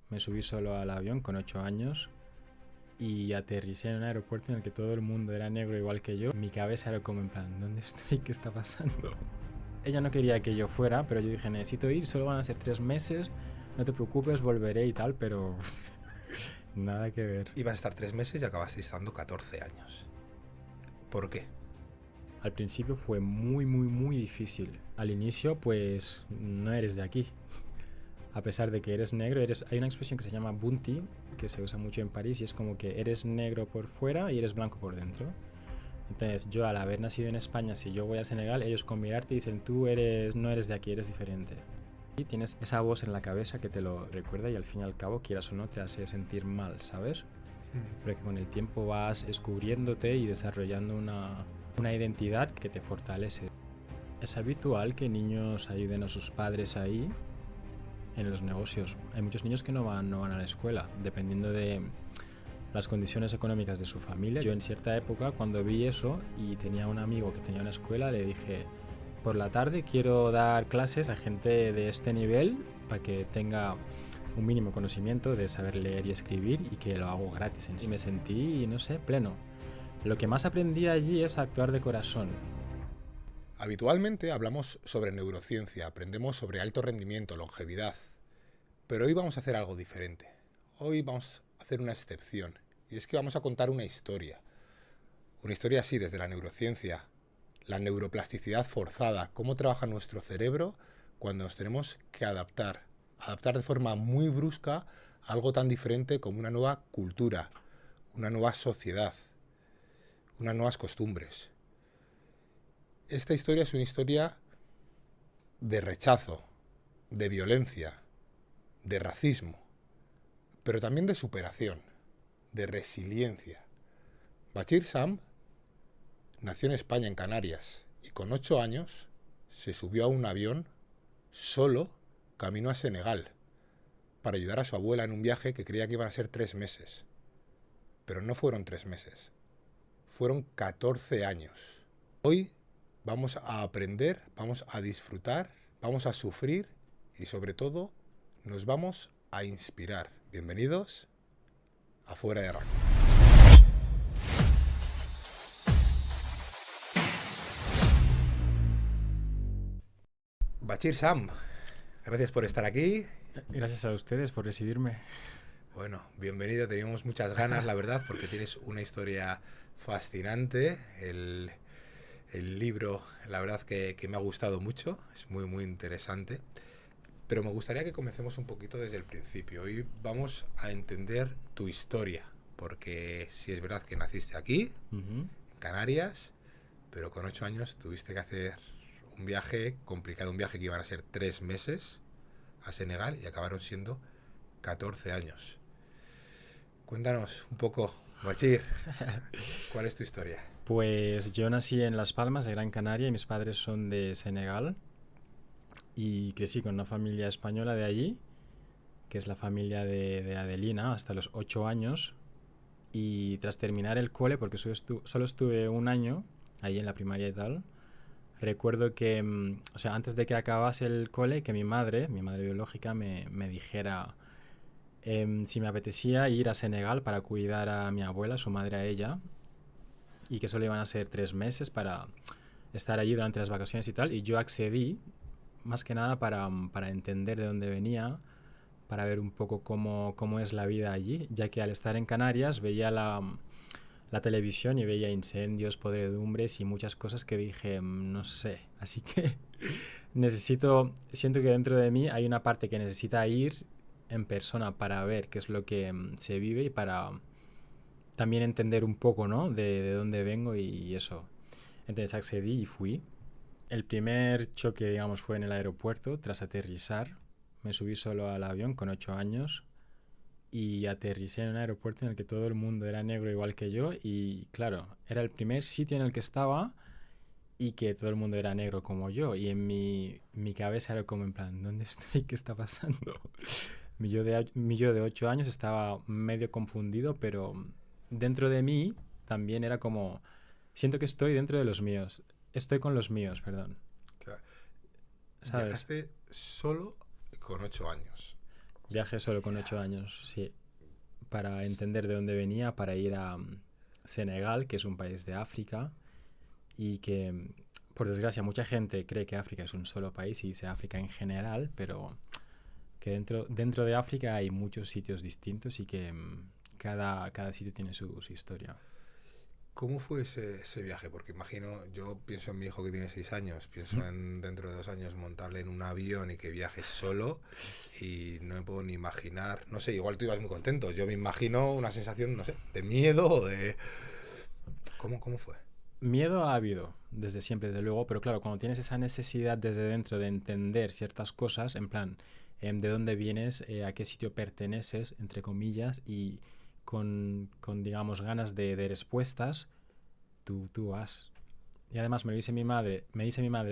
me subí solo al avión con 8 años y aterricé en un aeropuerto en el que todo el mundo era negro igual que yo. Mi cabeza era como en plan, ¿dónde estoy? ¿Qué está pasando? Ella no quería que yo fuera, pero yo dije, necesito ir, solo van a ser 3 meses, no te preocupes, volveré y tal, pero nada que ver. Ibas a estar 3 meses y acabaste estando 14 años. ¿Por qué? Al principio fue muy difícil. Al inicio, pues, no eres de aquí. A pesar de que eres negro, hay una expresión que se llama bunti, que se usa mucho en París, y es como que eres negro por fuera y eres blanco por dentro. Entonces, yo al haber nacido en España, si yo voy a Senegal, ellos con mirarte dicen, no eres de aquí, eres diferente. Y tienes esa voz en la cabeza que te lo recuerda y al fin y al cabo, quieras o no, te hace sentir mal, ¿sabes? Pero que con el tiempo vas descubriéndote y desarrollando una identidad que te fortalece. Es habitual que niños ayuden a sus padres ahí en los negocios. Hay muchos niños que no van a la escuela, dependiendo de las condiciones económicas de su familia. Yo en cierta época, cuando vi eso y tenía un amigo que tenía una escuela, le dije, por la tarde quiero dar clases a gente de este nivel para que tenga un mínimo conocimiento de saber leer y escribir y que lo hago gratis. Y me sentí, no sé, pleno. Lo que más aprendí allí es actuar de corazón. Habitualmente hablamos sobre neurociencia, aprendemos sobre alto rendimiento, longevidad. Pero hoy vamos a hacer algo diferente. Hoy vamos a hacer una excepción. Y es que vamos a contar una historia. Una historia así desde la neurociencia. La neuroplasticidad forzada. Cómo trabaja nuestro cerebro cuando nos tenemos que adaptar. Adaptar de forma muy brusca a algo tan diferente como una nueva cultura, una nueva sociedad, unas nuevas costumbres. Esta historia es una historia de rechazo, de violencia, de racismo, pero también de superación, de resiliencia. Bachir Sam nació en España, en Canarias, y con 8 años se subió a un avión solo camino a Senegal para ayudar a su abuela en un viaje que creía que iban a ser 3 meses. Pero no fueron 3 meses, fueron 14 años. Hoy vamos a aprender, vamos a disfrutar, vamos a sufrir y sobre todo nos vamos a inspirar. Bienvenidos a Fuera de Rango. Bachir Sam, gracias por estar aquí. Gracias a ustedes por recibirme. Bueno, bienvenido, teníamos muchas ganas, la verdad, porque tienes una historia fascinante. El libro, la verdad que me ha gustado mucho, es muy interesante. Pero me gustaría que comencemos un poquito desde el principio. Hoy vamos a entender tu historia, porque sí es verdad que naciste aquí, en Canarias, pero con 8 años tuviste que hacer un viaje complicado, un viaje que iban a ser 3 meses a Senegal y acabaron siendo 14 años. Cuéntanos un poco, Bachir, ¿cuál es tu historia? Pues yo nací en Las Palmas, de Gran Canaria, y mis padres son de Senegal. Y crecí con una familia española de allí, que es la familia de Adelina, hasta los 8 años. Y tras terminar el cole, porque solo estuve un año ahí en la primaria y tal, recuerdo que, o sea, antes de que acabase el cole, que mi madre biológica, me dijera si me apetecía ir a Senegal para cuidar a mi abuela, su madre a ella, y que solo iban a ser 3 meses para estar allí durante las vacaciones y tal. Y yo accedí, más que nada para entender de dónde venía, para ver un poco cómo es la vida allí, ya que al estar en Canarias veía la televisión y veía incendios, podredumbres y muchas cosas que dije, no sé, así que siento que dentro de mí hay una parte que necesita ir en persona para ver qué es lo que se vive y para también entender un poco, ¿no? De dónde vengo y eso. Entonces accedí y fui. El primer choque, digamos, fue en el aeropuerto, tras aterrizar. Me subí solo al avión con 8 años y aterricé en un aeropuerto en el que todo el mundo era negro igual que yo y claro, era el primer sitio en el que estaba y que todo el mundo era negro como yo y en mi cabeza era como en plan, ¿dónde estoy? ¿Qué está pasando? Mi yo de 8 años estaba medio confundido, pero dentro de mí también era como, siento que estoy dentro de los míos, estoy con los míos, perdón, ¿sabes? Viajaste solo con 8 años. Viajé solo con 8 años, sí, para entender de dónde venía, para ir a Senegal, que es un país de África, y que, por desgracia, mucha gente cree que África es un solo país y dice África en general, pero que dentro de África hay muchos sitios distintos y que cada sitio tiene su historia. ¿Cómo fue ese viaje? Porque imagino, yo pienso en mi hijo que tiene 6 años, pienso ¿Mm? en dentro de 2 años montarle en un avión y que viaje solo y no me puedo ni imaginar, no sé, igual tú ibas muy contento, yo me imagino una sensación, no sé, de miedo o de... ¿Cómo fue? Miedo ha habido desde siempre, desde luego, pero claro, cuando tienes esa necesidad desde dentro de entender ciertas cosas, en plan, de dónde vienes, a qué sitio perteneces, entre comillas, y digamos, ganas de respuestas, tú vas. Y además me dice mi madre,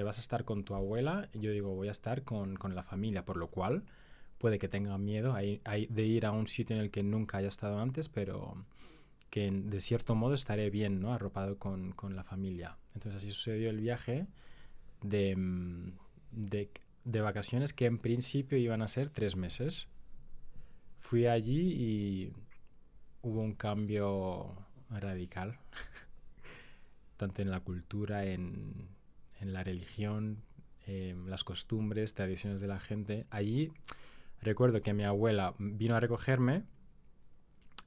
vas a estar con tu abuela, y yo digo, voy a estar con la familia, por lo cual puede que tenga miedo de ir a un sitio en el que nunca haya estado antes, pero que de cierto modo estaré bien, ¿no? Arropado con la familia. Entonces así sucedió el viaje de, de vacaciones que en principio iban a ser 3 meses. Fui allí y hubo un cambio radical, tanto en la cultura, en la religión, las costumbres, tradiciones de la gente. Allí recuerdo que mi abuela vino a recogerme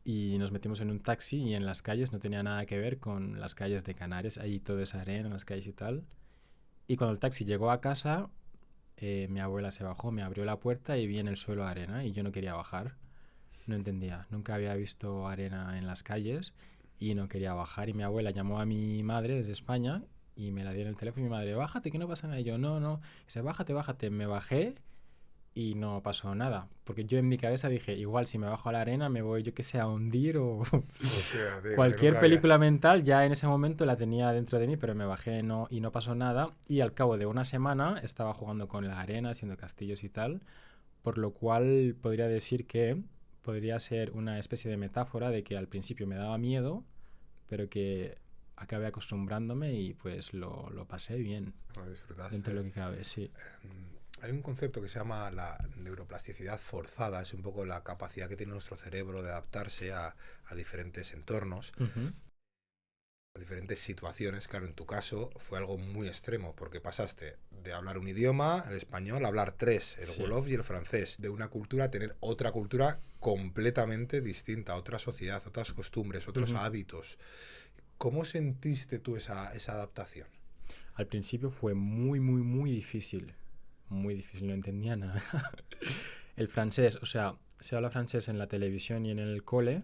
y nos metimos en un taxi y en las calles no tenía nada que ver con las calles de Canarias, allí todo es arena en las calles y tal. Y cuando el taxi llegó a casa, mi abuela se bajó, me abrió la puerta y vi en el suelo arena y yo no quería bajar. No entendía, nunca había visto arena en las calles y no quería bajar. Y mi abuela llamó a mi madre desde España y me la dio en el teléfono y mi madre, bájate, que no pasa nada. Y yo, no, no. Y dice, bájate, bájate. Me bajé y no pasó nada. Porque yo en mi cabeza dije, igual si me bajo a la arena me voy yo que sé a hundir o O sea, digo que cualquier nunca había... película mental ya en ese momento la tenía dentro de mí, pero me bajé y no pasó nada. Y al cabo de una semana estaba jugando con la arena, haciendo castillos y tal, por lo cual podría decir que podría ser una especie de metáfora de que al principio me daba miedo, pero que acabé acostumbrándome y pues lo pasé bien, Lo dentro disfrutaste. de lo que cabe, sí. Hay un concepto que se llama la neuroplasticidad forzada, es un poco la capacidad que tiene nuestro cerebro de adaptarse a diferentes entornos, Ujú. a diferentes situaciones. Claro, en tu caso fue algo muy extremo, porque pasaste de hablar un idioma, el español, a hablar tres, el Sí. wolof y el francés, de una cultura a tener otra cultura completamente distinta, otra sociedad, otras costumbres, otros Ujú. hábitos. ¿Cómo sentiste tú esa adaptación? Al principio fue muy, muy, muy difícil. Muy difícil, no entendía nada. El francés, o sea, se habla francés en la televisión y en el cole,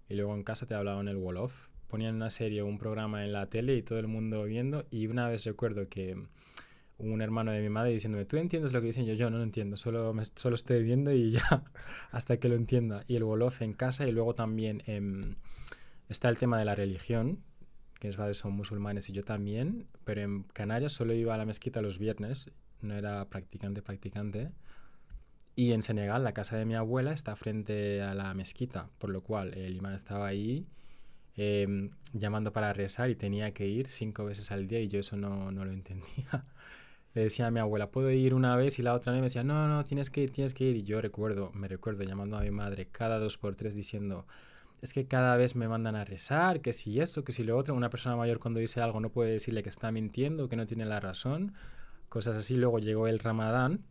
y luego en casa te hablaban el Wolof. Ponían una serie o un programa en la tele y todo el mundo viendo, y una vez recuerdo que un hermano de mi madre diciéndome, ¿tú entiendes lo que dicen? Yo no lo entiendo, solo estoy viendo y ya, hasta que lo entienda. Y el Wolof en casa, y luego también está el tema de la religión, que mis padres son musulmanes y yo también, pero en Canarias solo iba a la mezquita los viernes, no era practicante. Y en Senegal la casa de mi abuela está frente a la mezquita, por lo cual el imán estaba ahí llamando para rezar y tenía que ir 5 veces al día y yo eso no lo entendía. Le decía a mi abuela, ¿puedo ir una vez? Y la otra vez me decía, no, no, tienes que ir, tienes que ir. Y yo me recuerdo llamando a mi madre cada 2 por 3 diciendo, es que cada vez me mandan a rezar, que si esto, que si lo otro. Una persona mayor cuando dice algo no puede decirle que está mintiendo, que no tiene la razón, cosas así. Luego llegó el Ramadán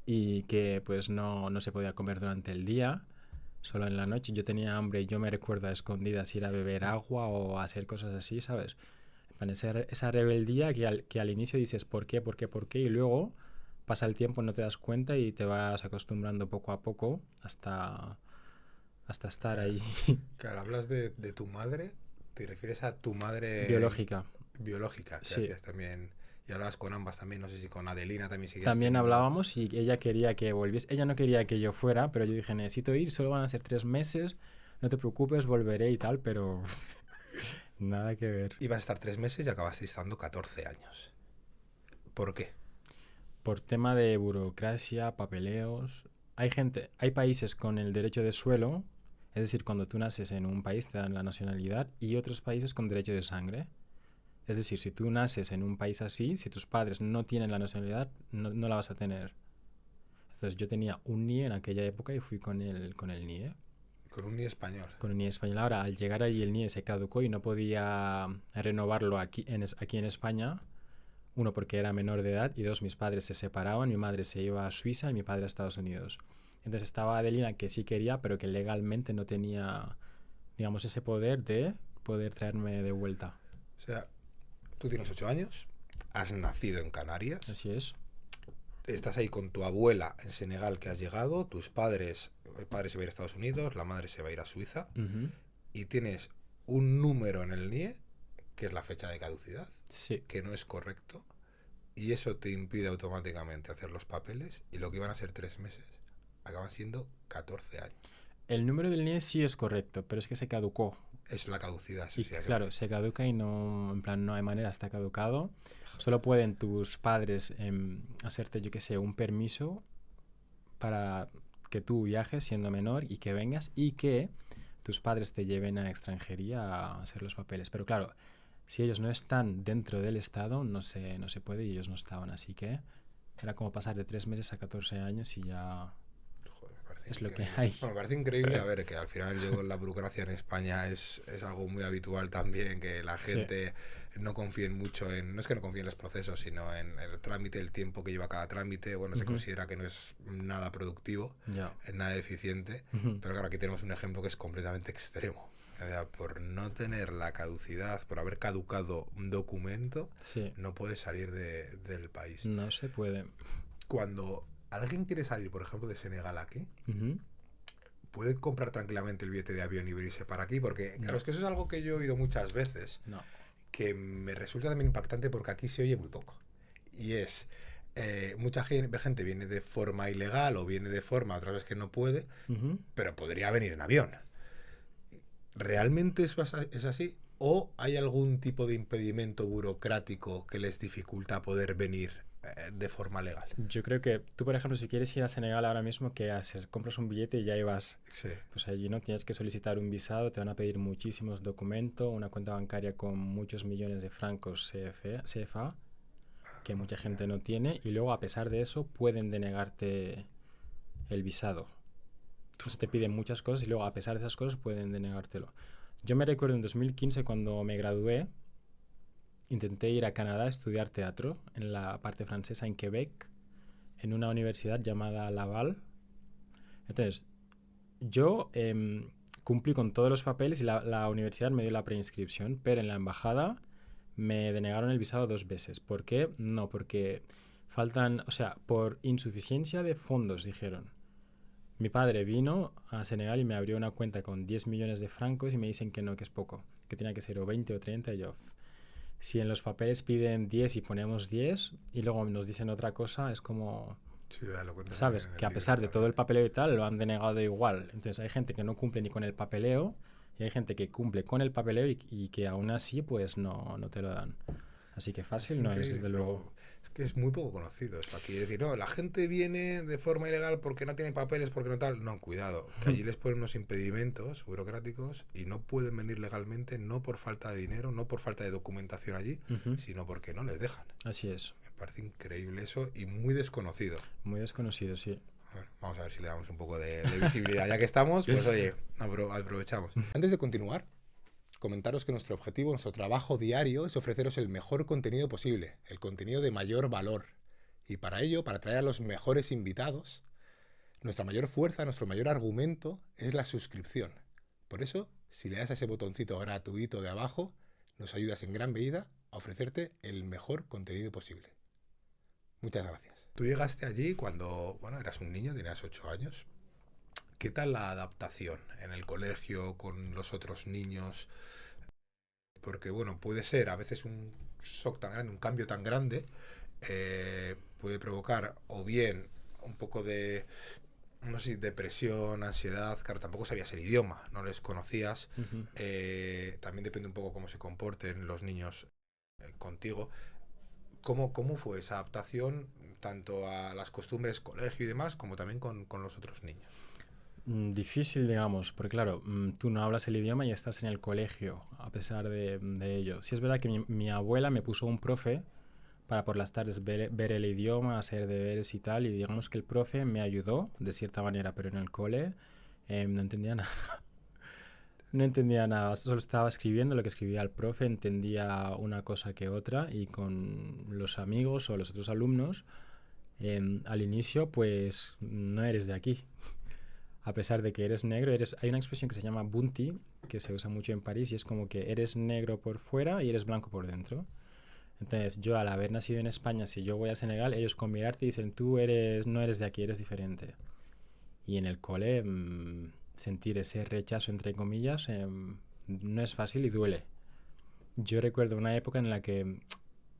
y que pues no se podía comer durante el día, solo en la noche. Yo tenía hambre y yo me recuerdo a escondidas ir a beber agua o a hacer cosas así, ¿sabes? Esa rebeldía que al inicio dices ¿por qué, por qué, por qué? Y luego pasa el tiempo, no te das cuenta y te vas acostumbrando poco a poco hasta estar Eh, ahí. claro, hablas de tu madre, te refieres a tu madre Biológica, biológica, que sí. hacías también, y hablabas con ambas también, no sé si con Adelina también seguías También teniendo... hablábamos y ella quería que volviese. Ella no quería que yo fuera, pero yo dije, necesito ir, solo van a ser 3 meses, no te preocupes, volveré y tal, pero nada que ver. Ibas a estar 3 meses y acabaste estando 14 años. ¿Por qué? Por tema de burocracia, papeleos. Hay países con el derecho de suelo, es decir, cuando tú naces en un país te dan la nacionalidad, y otros países con derecho de sangre. Es decir, si tú naces en un país así, si tus padres no tienen la nacionalidad, no la vas a tener. Entonces yo tenía un NIE en aquella época y fui con el NIE. Con un NIE español. Con un NIE español. Ahora, al llegar allí el NIE se caducó y no podía renovarlo aquí en España. Uno, porque era menor de edad, y dos, mis padres se separaban, mi madre se iba a Suiza y mi padre a Estados Unidos. Entonces estaba Adelina, que sí quería, pero que legalmente no tenía, digamos, ese poder de poder traerme de vuelta. O sea, tú tienes 8 años, has nacido en Canarias, Así es. estás ahí con tu abuela en Senegal que has llegado, tus padres, el padre se va a ir a Estados Unidos, la madre se va a ir a Suiza, Ujú. y tienes un número en el NIE, que es la fecha de caducidad, Sí. que no es correcto, y eso te impide automáticamente hacer los papeles, y lo que iban a ser 3 meses, acaban siendo 14 años. El número del NIE sí es correcto, pero es que se caducó. Es la caducidad. Y Sí, claro, se caduca y no, en plan, no hay manera, está caducado. Solo pueden tus padres hacerte, yo qué sé, un permiso para que tú viajes siendo menor y que vengas y que tus padres te lleven a extranjería a hacer los papeles. Pero claro, si ellos no están dentro del Estado, no se puede y ellos no estaban. Así que era como pasar de 3 meses a 14 años y ya Joder, me parece es lo que increíble. hay. Bueno, me parece increíble, a ver, que al final yo la burocracia en España es algo muy habitual también, que la Sí. gente no confíe mucho en, no es que no confíe en los procesos, sino en el trámite, el tiempo que lleva cada trámite. Bueno, se Ujú. considera que no es nada productivo, Ya. es nada eficiente, Ujú. pero claro, aquí tenemos un ejemplo que es completamente extremo. O sea, por no tener la caducidad, por haber caducado un documento, Sí. no puedes salir del país. No se puede. Cuando alguien quiere salir, por ejemplo, de Senegal aquí, Ujú. puede comprar tranquilamente el billete de avión y venirse para aquí, porque claro, No. es que eso es algo que yo he oído muchas veces, No. que me resulta también impactante porque aquí se oye muy poco. Y es, mucha gente viene de forma ilegal o viene de forma otras veces que no puede, Ujú. pero podría venir en avión. ¿Realmente eso es así? ¿O hay algún tipo de impedimento burocrático que les dificulta poder venir de forma legal? Yo creo que tú, por ejemplo, si quieres ir a Senegal ahora mismo, ¿qué haces? Compras un billete y ya ibas. Sí. Pues allí no tienes que solicitar un visado, te van a pedir muchísimos documentos, una cuenta bancaria con muchos millones de francos CFA, que mucha gente no tiene, y luego a pesar de eso pueden denegarte el visado. Entonces te piden muchas cosas y luego a pesar de esas cosas pueden denegártelo. Yo me recuerdo en 2015 cuando me gradué, intenté ir a Canadá a estudiar teatro en la parte francesa en Quebec, en una universidad llamada Laval. Entonces, yo cumplí con todos los papeles y la universidad me dio la preinscripción, pero en la embajada me denegaron el visado 2 veces. ¿Por qué? No, porque faltan, o sea, por insuficiencia de fondos, dijeron. Mi padre vino a Senegal y me abrió una cuenta con 10 millones de francos y me dicen que no, que es poco, que tenía que ser o 20 o 30 y yo. Si en los papeles piden 10 y ponemos 10 y luego nos dicen otra cosa, es como, Sí, lo cuentas ¿sabes? en el Que a libro pesar de todo el también. papeleo y tal, lo han denegado igual. Entonces hay gente que no cumple ni con el papeleo y hay gente que cumple con el papeleo y que aún así pues no te lo dan. Así que Es fácil no es, increíble, desde luego. pero es que es muy poco conocido esto aquí. Es decir, no, la gente viene de forma ilegal porque no tiene papeles, porque no tal. No, cuidado, que allí les ponen unos impedimentos burocráticos y no pueden venir legalmente, no por falta de dinero, no por falta de documentación allí, Ujú. sino porque no les dejan. Así es. Me parece increíble eso y muy desconocido. Muy desconocido, sí. A ver, vamos a ver si le damos un poco de visibilidad. Ya que estamos, pues oye, aprovechamos. Antes de continuar, comentaros que nuestro objetivo, nuestro trabajo diario es ofreceros el mejor contenido posible, el contenido de mayor valor. Y para ello, para traer a los mejores invitados, nuestra mayor fuerza, nuestro mayor argumento es la suscripción. Por eso, si le das a ese botoncito gratuito de abajo, nos ayudas en gran medida a ofrecerte el mejor contenido posible. Muchas gracias. Tú llegaste allí cuando, bueno, eras un niño, tenías 8 años. ¿Qué tal la adaptación en el colegio con los otros niños? Porque, bueno, puede ser a veces un shock tan grande, un cambio tan grande, puede provocar o bien un poco de, no sé, depresión, ansiedad. Claro, tampoco sabías el idioma, no les conocías. Ujú. También depende un poco cómo se comporten los niños contigo. ¿Cómo fue esa adaptación tanto a las costumbres, colegio y demás, como también con los otros niños? Difícil, digamos, porque claro, tú no hablas el idioma y estás en el colegio, a pesar de ello. Sí es verdad que mi abuela me puso un profe para por las tardes ver el idioma, hacer deberes y tal. Y digamos que el profe me ayudó de cierta manera, pero en el cole no entendía nada. No entendía nada, solo estaba escribiendo lo que escribía el profe, entendía una cosa que otra y con los amigos o los otros alumnos, al inicio pues no eres de aquí. A pesar de que eres negro, hay una expresión que se llama bunti, que se usa mucho en París y es como que eres negro por fuera y eres blanco por dentro. Entonces yo al haber nacido en España, si yo voy a Senegal, ellos con mirarte dicen no eres de aquí, eres diferente. Y en el cole sentir ese rechazo, entre comillas, no es fácil y duele. Yo recuerdo una época en la que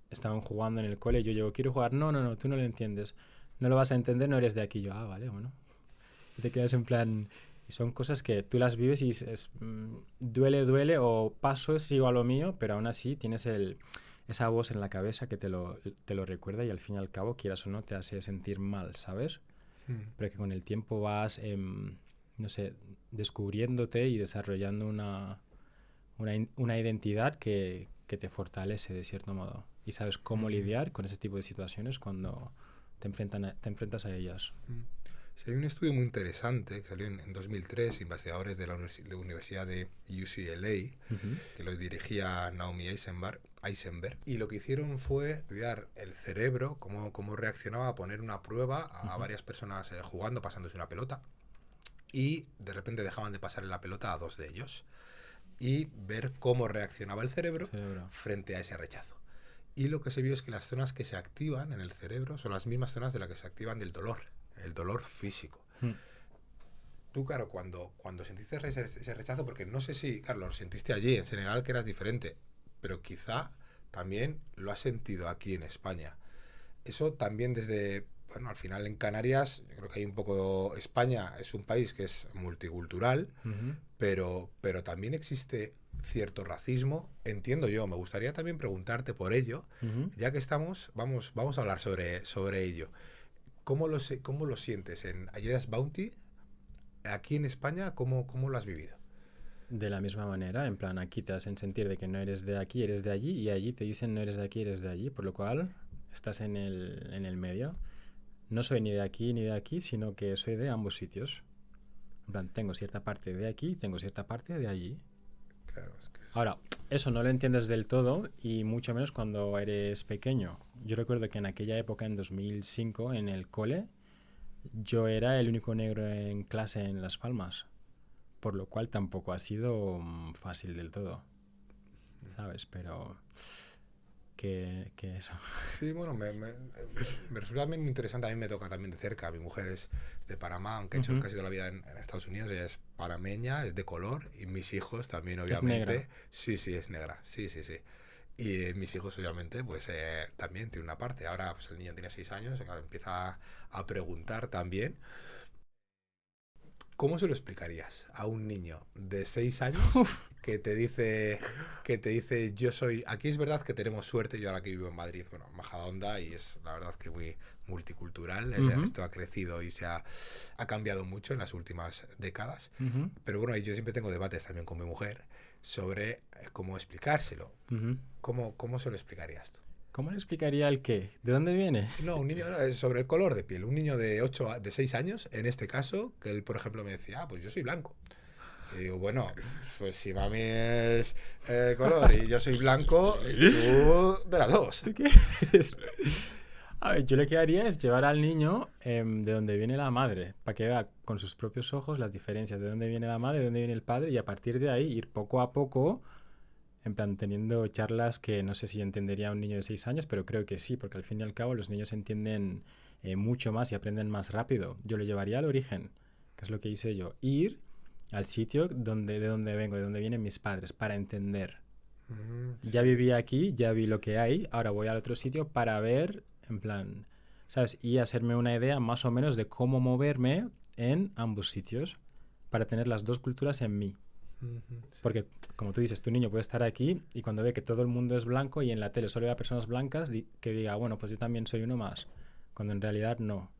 estaban jugando en el cole y yo digo, quiero jugar. No, no, no, tú no lo entiendes. No lo vas a entender, no eres de aquí. Yo, vale, bueno. Y te quedas en plan... Y son cosas que tú las vives y dices, duele, duele, o paso, sigo a lo mío, pero aún así tienes esa voz en la cabeza que te lo recuerda y al fin y al cabo, quieras o no, te hace sentir mal, ¿sabes? Pero que con el tiempo vas, no sé, descubriéndote y desarrollando una identidad que te fortalece de cierto modo. Y sabes cómo lidiar con ese tipo de situaciones cuando te enfrentas a ellas. Sí, hay un estudio muy interesante que salió en 2003, investigadores de la Universidad de UCLA, que lo dirigía Naomi Eisenberg, y lo que hicieron fue estudiar el cerebro, cómo reaccionaba a poner una prueba a varias personas jugando, pasándose una pelota, y de repente dejaban de pasarle la pelota a dos de ellos, y ver cómo reaccionaba el cerebro frente a ese rechazo. Y lo que se vio es que las zonas que se activan en el cerebro son las mismas zonas de las que se activan del dolor. El dolor físico. Tú, claro, cuando sentiste ese rechazo, porque no sé si, Carlos, lo sentiste allí, en Senegal, que eras diferente, pero quizá también lo has sentido aquí en España. Eso también desde, bueno, al final en Canarias, yo creo que hay un poco, España es un país que es multicultural, pero también existe cierto racismo, entiendo yo. Me gustaría también preguntarte por ello, ya que estamos, vamos a hablar sobre ello. ¿Cómo lo sientes en Ayudas Bounty? Aquí en España, ¿cómo lo has vivido? De la misma manera, en plan, aquí te hacen sentir de que no eres de aquí, eres de allí, y allí te dicen no eres de aquí, eres de allí, por lo cual estás en el medio. No soy ni de aquí ni de aquí, sino que soy de ambos sitios. En plan, tengo cierta parte de aquí, tengo cierta parte de allí. Claro, es que Ahora, eso no lo entiendes del todo y mucho menos cuando eres pequeño. Yo recuerdo que en aquella época, en 2005, en el cole, yo era el único negro en clase en Las Palmas, por lo cual tampoco ha sido fácil del todo, ¿sabes? Pero que eso. Sí, bueno, me resulta muy interesante. A mí me toca también de cerca. Mi mujer es de Panamá, aunque he hecho casi toda la vida en Estados Unidos. Ella es panameña, es de color. Y mis hijos también, obviamente. ¿Es negra? Sí, es negra. Sí. Y mis hijos, obviamente, pues también tiene una parte. Ahora pues, el niño tiene 6 años, empieza a preguntar también. ¿Cómo se lo explicarías a un niño de 6 años que te dice yo soy... Aquí es verdad que tenemos suerte, yo ahora que vivo en Madrid, bueno, Majadahonda, y es la verdad que muy multicultural, esto ha crecido y ha cambiado mucho en las últimas décadas, pero bueno, yo siempre tengo debates también con mi mujer sobre cómo explicárselo. ¿Cómo se lo explicarías tú? ¿Cómo le explicaría el qué? ¿De dónde viene? No, un niño sobre el color de piel. Un niño de 6 años, en este caso, que él, por ejemplo, me decía, pues yo soy blanco. Y digo, bueno, pues si mami es color y yo soy blanco, tú de las dos. ¿Tú qué eres? A ver, yo lo que haría es llevar al niño de dónde viene la madre, para que vea con sus propios ojos las diferencias de dónde viene la madre, de dónde viene el padre, y a partir de ahí ir poco a poco, en plan teniendo charlas que no sé si entendería un niño de 6 años, pero creo que sí, porque al fin y al cabo los niños entienden mucho más y aprenden más rápido. Yo lo llevaría al origen, que es lo que hice yo, ir al sitio de donde vengo, de donde vienen mis padres, para entender. Ya viví aquí, ya vi lo que hay, ahora voy al otro sitio para ver, en plan, ¿sabes? Y hacerme una idea más o menos de cómo moverme en ambos sitios para tener las dos culturas en mí. Porque, como tú dices, tu niño puede estar aquí y cuando ve que todo el mundo es blanco y en la tele solo ve a personas blancas, que diga, bueno, pues yo también soy uno más, cuando en realidad no.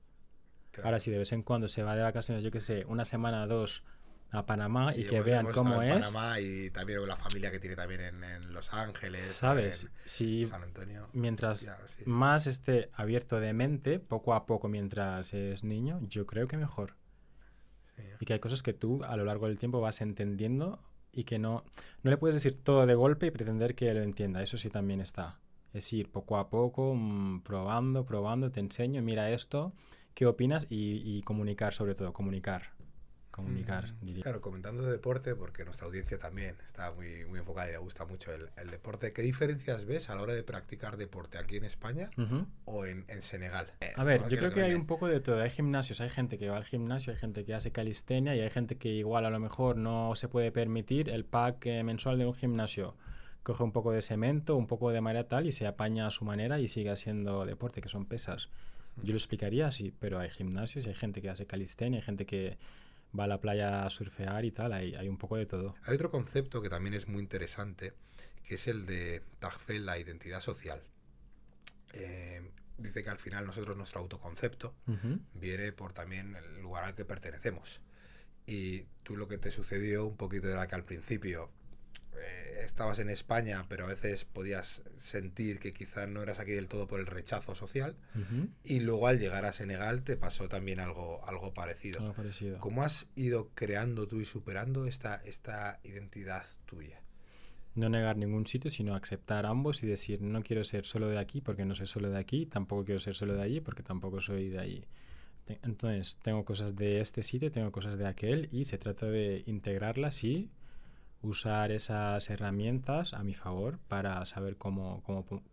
Claro. Ahora, si de vez en cuando se va de vacaciones, yo qué sé, una semana, 2, a Panamá Sí, y que vean hemos estado cómo en es, Panamá y también con la familia que tiene también en Los Ángeles o ¿sabes? en Si San Antonio. mientras Ya, sí, sí. más esté abierto de mente, poco a poco mientras es niño, yo creo que mejor. Sí. Y que hay cosas que tú a lo largo del tiempo vas entendiendo y que no le puedes decir todo de golpe y pretender que lo entienda. Eso sí también está. Es ir poco a poco, probando, probando, te enseño, mira esto, qué opinas y comunicar sobre todo, comunicar, diría. Claro, comentando de deporte, porque nuestra audiencia también está muy, muy enfocada y le gusta mucho el deporte, ¿qué diferencias ves a la hora de practicar deporte aquí en España Ujú. o en Senegal? A ver, ¿No? yo Que lo creo que que hay venía. un poco de todo. Hay gimnasios, hay gente que va al gimnasio, hay gente que hace calistenia y hay gente que igual a lo mejor no se puede permitir el pack mensual de un gimnasio. Coge un poco de cemento, un poco de marea tal y se apaña a su manera y sigue haciendo deporte, que son pesas. Yo lo explicaría así, pero hay gimnasios y hay gente que hace calistenia, hay gente que va a la playa a surfear y tal, hay un poco de todo. Hay otro concepto que también es muy interesante, que es el de Tagfel, la identidad social. Dice que al final nosotros nuestro autoconcepto Ujú. viene por también el lugar al que pertenecemos. Y tú lo que te sucedió un poquito era que al principio estabas en España, pero a veces podías sentir que quizás no eras aquí del todo por el rechazo social. Ujú. Y luego al llegar a Senegal te pasó también algo parecido. Algo parecido. ¿Cómo has ido creando tú y superando esta identidad tuya? No negar ningún sitio, sino aceptar ambos y decir, no quiero ser solo de aquí porque no soy solo de aquí, tampoco quiero ser solo de allí porque tampoco soy de allí. Entonces, tengo cosas de este sitio, tengo cosas de aquel y se trata de integrarlas y usar esas herramientas a mi favor para saber cómo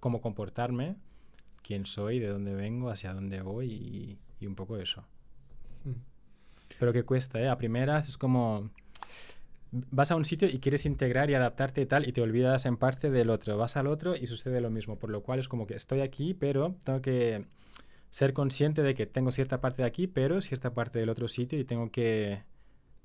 comportarme, quién soy, de dónde vengo, hacia dónde voy y un poco eso. Pero que cuesta, ¿eh? A primeras es como vas a un sitio y quieres integrar y adaptarte y tal, y te olvidas en parte del otro. Vas al otro y sucede lo mismo, por lo cual es como que estoy aquí, pero tengo que ser consciente de que tengo cierta parte de aquí, pero cierta parte del otro sitio y tengo que,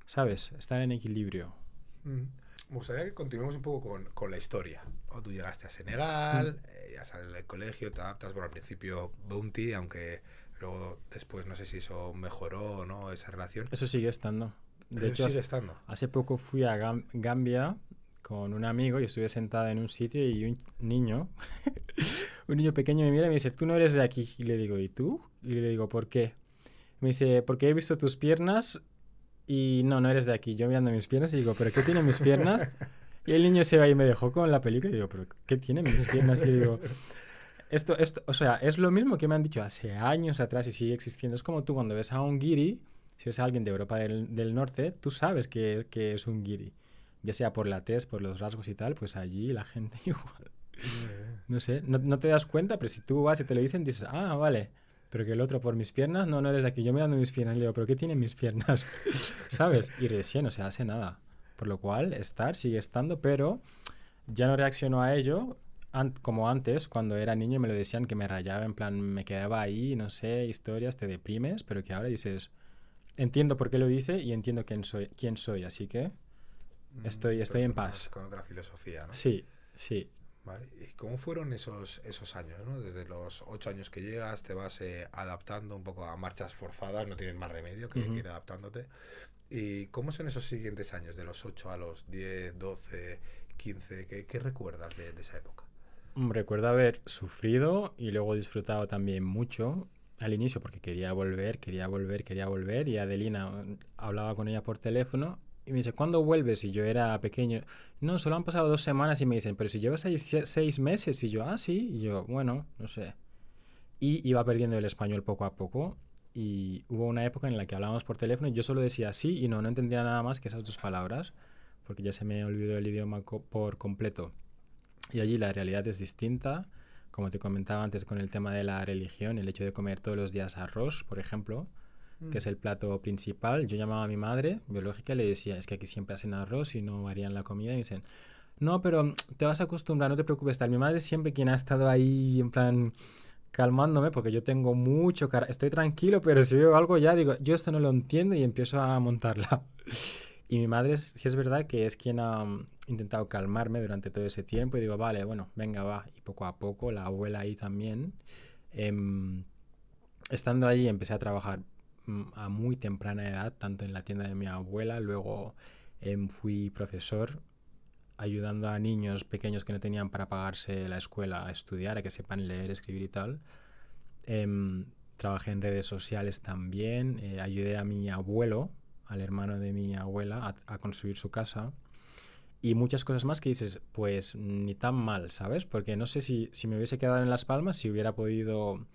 ¿sabes? Estar en equilibrio. Me gustaría que continuemos un poco con la historia. ¿No? Tú llegaste a Mm. Senegal, ya sales del colegio, te adaptas, bueno, al principio Bounty, aunque luego después no sé si eso mejoró o no, esa relación. Eso sigue estando. De Eso hecho, sigue estando. hace poco fui a Gambia con un amigo y estuve sentada en un sitio y un niño, un niño pequeño me mira y me dice, tú no eres de aquí. Y le digo, ¿y tú? Y le digo, ¿por qué? Me dice, porque he visto tus piernas y no eres de aquí. Yo mirando mis piernas y digo, ¿pero qué tienen mis piernas? Y el niño se va y me dejó con la película y digo, ¿pero qué tienen mis piernas? Y le digo, o sea, es lo mismo que me han dicho hace años atrás y sigue existiendo. Es como tú cuando ves a un guiri, si ves a alguien de Europa del Norte, tú sabes que es un guiri. Ya sea por la tez, por los rasgos y tal, pues allí la gente igual. No sé, no te das cuenta, pero si tú vas y te lo dicen, dices, ah, vale. Pero que el otro por mis piernas, no eres de aquí. Yo mirando mis piernas y le digo, ¿pero qué tienen mis piernas? ¿Sabes? Y recién, o sea, hace nada. Por lo cual, sigue estando, pero ya no reacciono a ello como antes, cuando era niño y me lo decían que me rayaba, en plan, me quedaba ahí, no sé, historias, te deprimes, pero que ahora dices, entiendo por qué lo dice y entiendo quién soy, así que estoy en Más paz. con otra filosofía, ¿no? Sí, sí. Vale. ¿Y cómo fueron esos años, ¿no? Desde los 8 años que llegas, te vas adaptando un poco a marchas forzadas, no tienes más remedio que Ujú. ir adaptándote. ¿Y cómo son esos siguientes años, de los 8 a los 10, 12, 15? ¿Qué recuerdas de esa época? Recuerdo haber sufrido y luego disfrutado también mucho al inicio porque quería volver, quería volver, quería volver y Adelina hablaba con ella por teléfono y me dice, ¿cuándo vuelves? Y yo era pequeño. No, solo han pasado 2 semanas y me dicen, pero si llevas ahí 6 meses y yo, ah, sí, y yo, bueno, no sé. Y iba perdiendo el español poco a poco y hubo una época en la que hablábamos por teléfono y yo solo decía sí y no entendía nada más que esas dos palabras porque ya se me olvidó el idioma por completo. Y allí la realidad es distinta, como te comentaba antes con el tema de la religión, el hecho de comer todos los días arroz, por ejemplo, que es el plato principal. Yo llamaba a mi madre biológica y le decía, es que aquí siempre hacen arroz y no varían la comida. Y dicen, no, pero te vas a acostumbrar, no te preocupes, tal. Mi madre es siempre quien ha estado ahí en plan calmándome porque yo tengo mucho estoy tranquilo, pero si veo algo ya digo, yo esto no lo entiendo y empiezo a montarla. Y mi madre sí es verdad que es quien ha intentado calmarme durante todo ese tiempo y digo, vale, bueno, venga, va. Y poco a poco, la abuela ahí también. Em, Estando ahí empecé a trabajar a muy temprana edad, tanto en la tienda de mi abuela, luego fui profesor ayudando a niños pequeños que no tenían para pagarse la escuela a estudiar, a que sepan leer, escribir y tal. Em, Trabajé en redes sociales también, ayudé a mi abuelo, al hermano de mi abuela, a construir su casa y muchas cosas más que dices, pues ni tan mal, ¿sabes? Porque no sé si me hubiese quedado en Las Palmas, si hubiera podido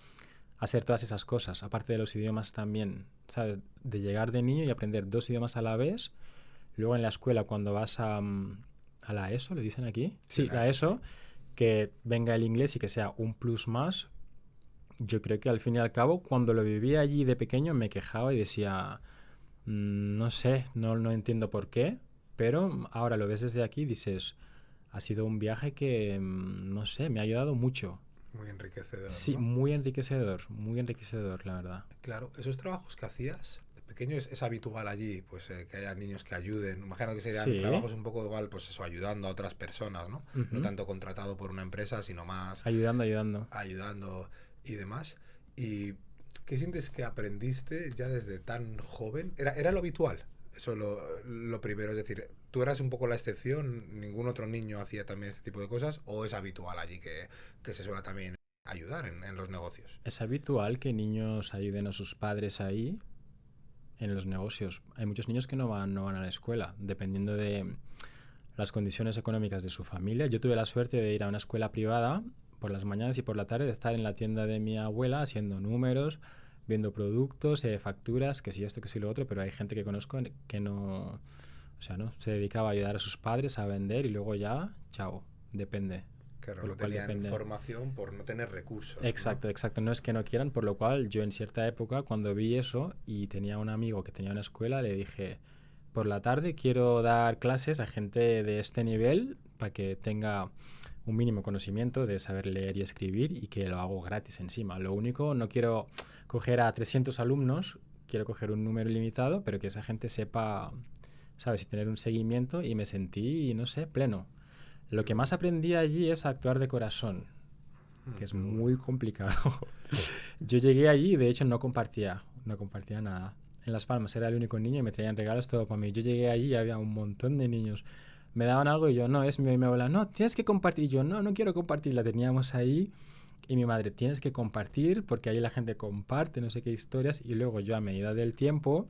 hacer todas esas cosas, aparte de los idiomas también, ¿sabes? De llegar de niño y aprender 2 idiomas a la vez. Luego en la escuela, cuando vas a la ESO, ¿le dicen aquí? Sí, Sí, la ESO, que venga el inglés y que sea un plus más. Yo creo que al fin y al cabo, cuando lo vivía allí de pequeño, me quejaba y decía, no sé, no entiendo por qué, pero ahora lo ves desde aquí y dices, ha sido un viaje que, no sé, me ha ayudado mucho. muy enriquecedor, Sí, ¿no? muy enriquecedor, la verdad. Claro, esos trabajos que hacías de pequeño es habitual allí, pues que haya niños que ayuden. Imagino que serían Sí, trabajos un poco igual, pues eso, ayudando a otras personas, ¿no? No ujú, tanto contratado por una empresa, sino más ayudando. ayudando y demás. ¿Y qué sientes que aprendiste ya desde tan joven? ¿Era lo habitual? Eso lo primero, es decir, ¿tú eras un poco la excepción? ¿Ningún otro niño hacía también este tipo de cosas? ¿O es habitual allí que se suele también ayudar en los negocios? Es habitual que niños ayuden a sus padres ahí en los negocios. Hay muchos niños que no van a la escuela, dependiendo de las condiciones económicas de su familia. Yo tuve la suerte de ir a una escuela privada por las mañanas y por la tarde, de estar en la tienda de mi abuela haciendo números, viendo productos, facturas, que si esto, que si lo otro, pero hay gente que conozco que no, o sea, no, se dedicaba a ayudar a sus padres a vender y luego ya, chao, depende. Claro, Por no lo cual tenían depende. formación por no tener recursos, ¿no? Exacto, exacto. No es que no quieran, por lo cual yo en cierta época, cuando vi eso y tenía un amigo que tenía una escuela, le dije, por la tarde quiero dar clases a gente de este nivel para que tenga un mínimo conocimiento de saber leer y escribir y que lo hago gratis encima. Lo único, no quiero coger a 300 alumnos, quiero coger un número limitado, pero que esa gente sepa, ¿sabes? Y tener un seguimiento y me sentí, no sé, pleno. Lo Qué que más bueno. aprendí allí es actuar de corazón, que es Qué bueno. muy complicado. Yo llegué allí y de hecho no compartía nada. En Las Palmas era el único niño y me traían regalos todo para mí. Yo llegué allí y había un montón de niños. Me daban algo y yo, no, es mío. Y mi abuela, no, tienes que compartir. Y yo, no, no quiero compartir. La teníamos ahí. Y mi madre, tienes que compartir porque ahí la gente comparte no sé qué historias. Y luego yo a medida del tiempo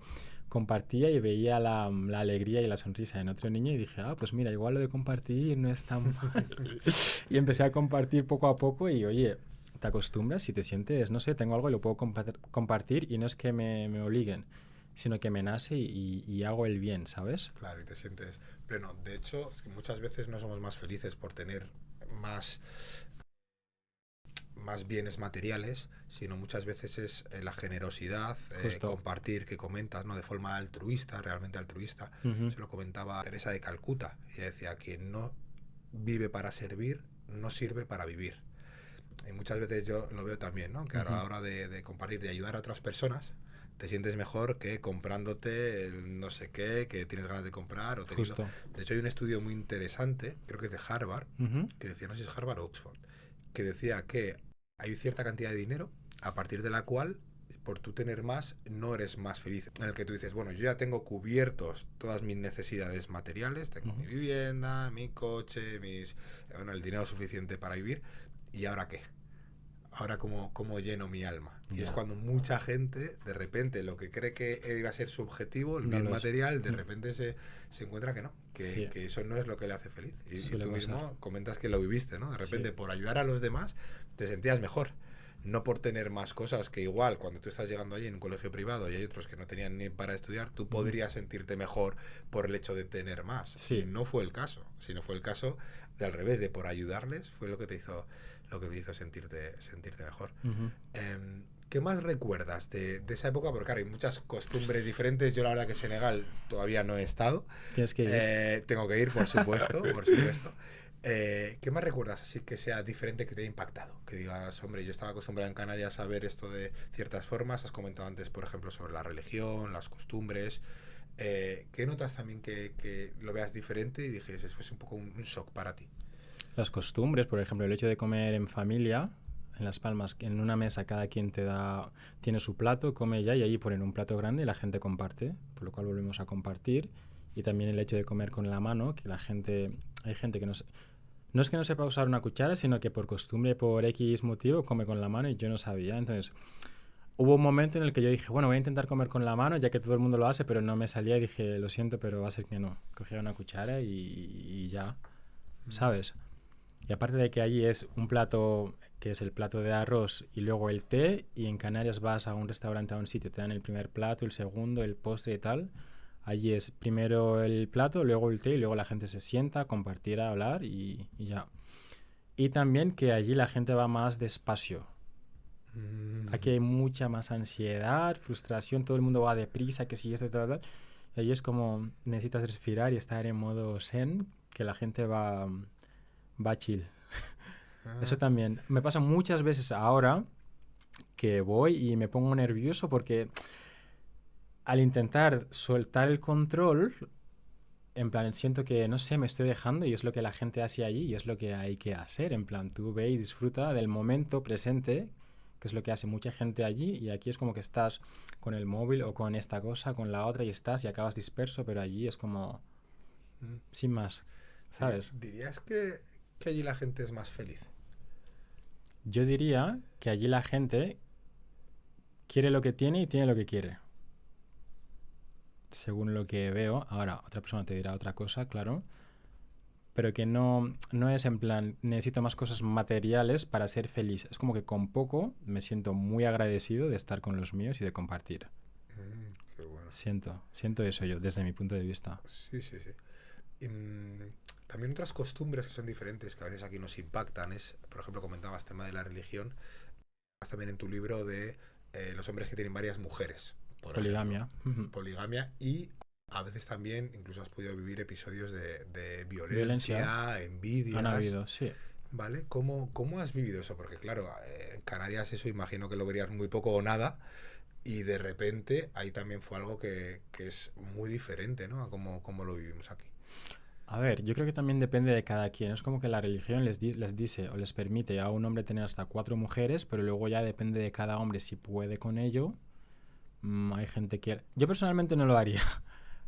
compartía y veía la alegría y la sonrisa en otro niño y dije, pues mira, igual lo de compartir no es tan mal. Y empecé a compartir poco a poco y oye, te acostumbras y te sientes, no sé, tengo algo y lo puedo compartir y no es que me obliguen, sino que me nace y hago el bien, ¿sabes? Claro, y te sientes pleno. De hecho, es que muchas veces no somos más felices por tener más, más bienes materiales, sino muchas veces es la generosidad, Justo. compartir, que comentas, ¿no? De forma altruista, realmente altruista. Ujú. Se lo comentaba Teresa de Calcuta. Ella decía, quien no vive para servir, no sirve para vivir. Y muchas veces yo lo veo también, ¿no? Que a Ujú. la hora de compartir, de ayudar a otras personas, te sientes mejor que comprándote el no sé qué que tienes ganas de comprar o teniendo... Justo. De hecho, hay un estudio muy interesante, creo que es de Harvard, Ujú. que decía, no sé si es Harvard o Oxford, que decía que hay cierta cantidad de dinero a partir de la cual por tú tener más no eres más feliz. En el que tú dices, bueno, yo ya tengo cubiertos todas mis necesidades materiales, tengo mi Ujú. vivienda, mi coche, bueno, el dinero suficiente para vivir, ¿y ahora qué? Ahora cómo lleno mi alma. Y es Ya. cuando mucha gente, de repente, lo que cree que iba a ser su objetivo, el No bien lo es. material, de Mm. repente se encuentra que no, Sí, que eso no es lo que le hace feliz. Y suele tú pasar. mismo comentas que lo viviste, ¿no? De Sí. repente, por ayudar a los demás, te sentías mejor. No por tener más cosas que igual, cuando tú estás llegando allí en un colegio privado y hay otros que no tenían ni para estudiar, tú Ujú. podrías sentirte mejor por el hecho de tener más. Y Sí. no fue el caso, sino fue el caso de al revés, de por ayudarles, fue lo que te hizo sentirte mejor. Ujú. ¿Qué más recuerdas de esa época? Porque claro, hay muchas costumbres diferentes. Yo la verdad que Senegal todavía no he estado. Tienes que ir. Tengo que ir, por supuesto, por supuesto. ¿Qué más recuerdas así que sea diferente, que te haya impactado? Que digas, hombre, yo estaba acostumbrado en Canarias a ver esto de ciertas formas. Has comentado antes, por ejemplo, sobre la religión, las costumbres. ¿Qué notas también que lo veas diferente y dijes, fuese un poco un shock para ti? Las costumbres, por ejemplo, el hecho de comer en familia, en Las Palmas, que en una mesa cada quien tiene su plato, come ya y allí ponen un plato grande y la gente comparte, por lo cual volvemos a compartir. Y también el hecho de comer con la mano, que hay gente que no es que no sepa usar una cuchara, sino que por costumbre, por X motivo, come con la mano y yo no sabía. Entonces, hubo un momento en el que yo dije, bueno, voy a intentar comer con la mano, ya que todo el mundo lo hace, pero no me salía y dije, lo siento, pero va a ser que no. Cogía una cuchara y ya, ¿sabes? Y aparte de que allí es un plato que es el plato de arroz y luego el té, y en Canarias vas a un restaurante, a un sitio, te dan el primer plato, el segundo, el postre y tal. Allí es primero el plato, luego el té y luego la gente se sienta a compartir, a hablar y ya. Y también que allí la gente va más despacio. Aquí hay mucha más ansiedad, frustración, todo el mundo va deprisa, que si esto y tal. Y allí es como necesitas respirar y estar en modo zen, que la gente va chill. Eso también me pasa muchas veces ahora que voy y me pongo nervioso porque al intentar soltar el control, en plan, siento que, no sé, me estoy dejando y es lo que la gente hace allí y es lo que hay que hacer. En plan, tú ve y disfruta del momento presente, que es lo que hace mucha gente allí, y aquí es como que estás con el móvil o con esta cosa, con la otra y estás y acabas disperso, pero allí es como sin más, ¿sabes? ¿Dirías que allí la gente es más feliz? Yo diría que allí la gente quiere lo que tiene y tiene lo que quiere. Según lo que veo, ahora otra persona te dirá otra cosa, claro, pero que no es en plan, necesito más cosas materiales para ser feliz. Es como que con poco me siento muy agradecido de estar con los míos y de compartir. Qué bueno. Siento eso yo, desde mi punto de vista. Sí, sí, sí. Y, también otras costumbres que son diferentes, que a veces aquí nos impactan, es, por ejemplo, comentabas tema de la religión, también en tu libro de los hombres que tienen varias mujeres, por Poligamia. ejemplo. Poligamia, y a veces también incluso has podido vivir episodios de Violencia. envidias. Han habido, sí. ¿Vale? ¿Cómo has vivido eso? Porque claro, en Canarias eso imagino que lo verías muy poco o nada, y de repente ahí también fue algo que es muy diferente, ¿no? A cómo lo vivimos aquí. A ver, yo creo que también depende de cada quien. Es como que la religión les dice o les permite a un hombre tener hasta 4 mujeres, pero luego ya depende de cada hombre si puede con ello. Hay gente que... Yo personalmente no lo haría.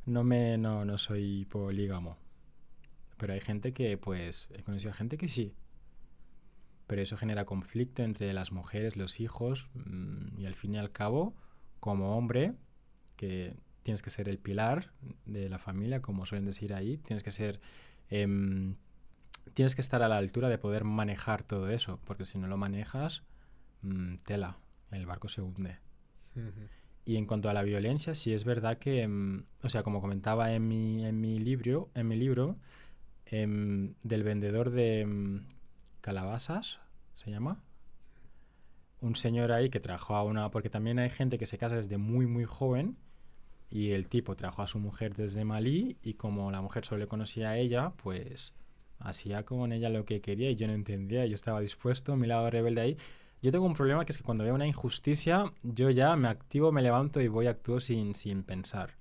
No soy polígamo. Pero hay gente que, pues, he conocido gente que sí. Pero eso genera conflicto entre las mujeres, los hijos, y al fin y al cabo, como hombre, que tienes que ser el pilar de la familia, como suelen decir ahí, tienes que estar a la altura de poder manejar todo eso, porque si no lo manejas, tela, el barco se hunde. Y en cuanto a la violencia, sí es verdad que, o sea, como comentaba en mi libro, del vendedor de calabazas, ¿se llama? Un señor ahí que trajo a una... Porque también hay gente que se casa desde muy, muy joven, y el tipo trajo a su mujer desde Malí, y como la mujer solo le conocía a ella, pues hacía con ella lo que quería y yo no entendía. Yo estaba dispuesto, mi lado rebelde ahí. Yo tengo un problema que es que cuando veo una injusticia, yo ya me activo, me levanto y voy a actuar sin pensar.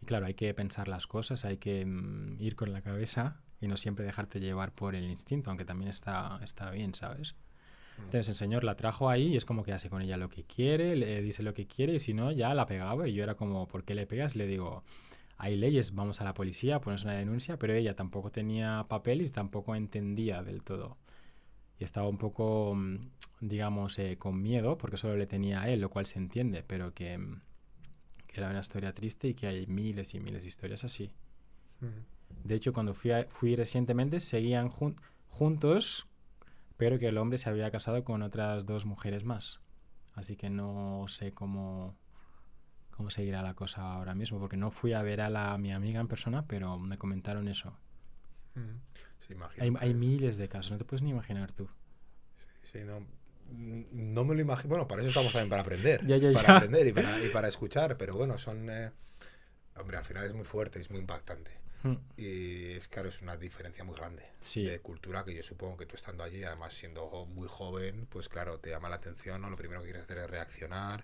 Y claro, hay que pensar las cosas, hay que ir con la cabeza y no siempre dejarte llevar por el instinto, aunque también está bien, ¿sabes? Entonces el señor la trajo ahí y es como que hace con ella lo que quiere, le dice lo que quiere y si no, ya la pegaba. Y yo era como, ¿por qué le pegas? Le digo, hay leyes, vamos a la policía, pones una denuncia, pero ella tampoco tenía papeles y tampoco entendía del todo. Y estaba un poco, digamos, con miedo, porque solo le tenía a él, lo cual se entiende, pero que era una historia triste y que hay miles y miles de historias así. De hecho, cuando fui recientemente, seguían juntos, pero que el hombre se había casado con otras 2 mujeres más. Así que no sé cómo seguirá la cosa ahora mismo, porque no fui a ver a mi amiga en persona, pero me comentaron eso. Sí, imagino Hay miles de casos, no te puedes ni imaginar tú. Sí, no me lo imagino. Bueno, para eso estamos también, para aprender. Ya. Aprender y para escuchar, pero bueno, son... hombre, al final es muy fuerte, es muy impactante. Y es claro, es una diferencia muy grande de cultura, que yo supongo que tú estando allí, además siendo muy joven, pues claro, te llama la atención, ¿no? Lo primero que quieres hacer es reaccionar,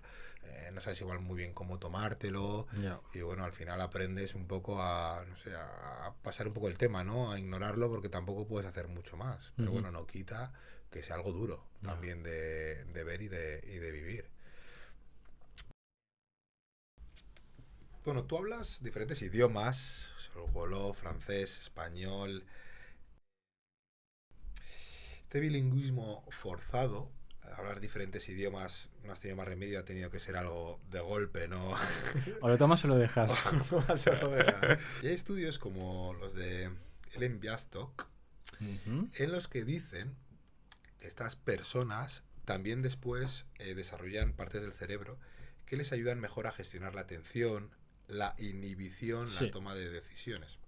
no sabes igual muy bien cómo tomártelo, y bueno, al final aprendes un poco a, no sé, a pasar un poco el tema, ¿no? A ignorarlo porque tampoco puedes hacer mucho más, pero bueno, no quita que sea algo duro también de ver y de vivir. Bueno, tú hablas diferentes idiomas, wolof, francés, español. Este bilingüismo forzado, hablar diferentes idiomas, no has tenido más remedio, ha tenido que ser algo de golpe, ¿no? O lo tomas o lo dejas. Y hay estudios como los de Ellen Biastock, en los que dicen que estas personas también después desarrollan partes del cerebro que les ayudan mejor a gestionar la atención, la inhibición, la toma de decisiones.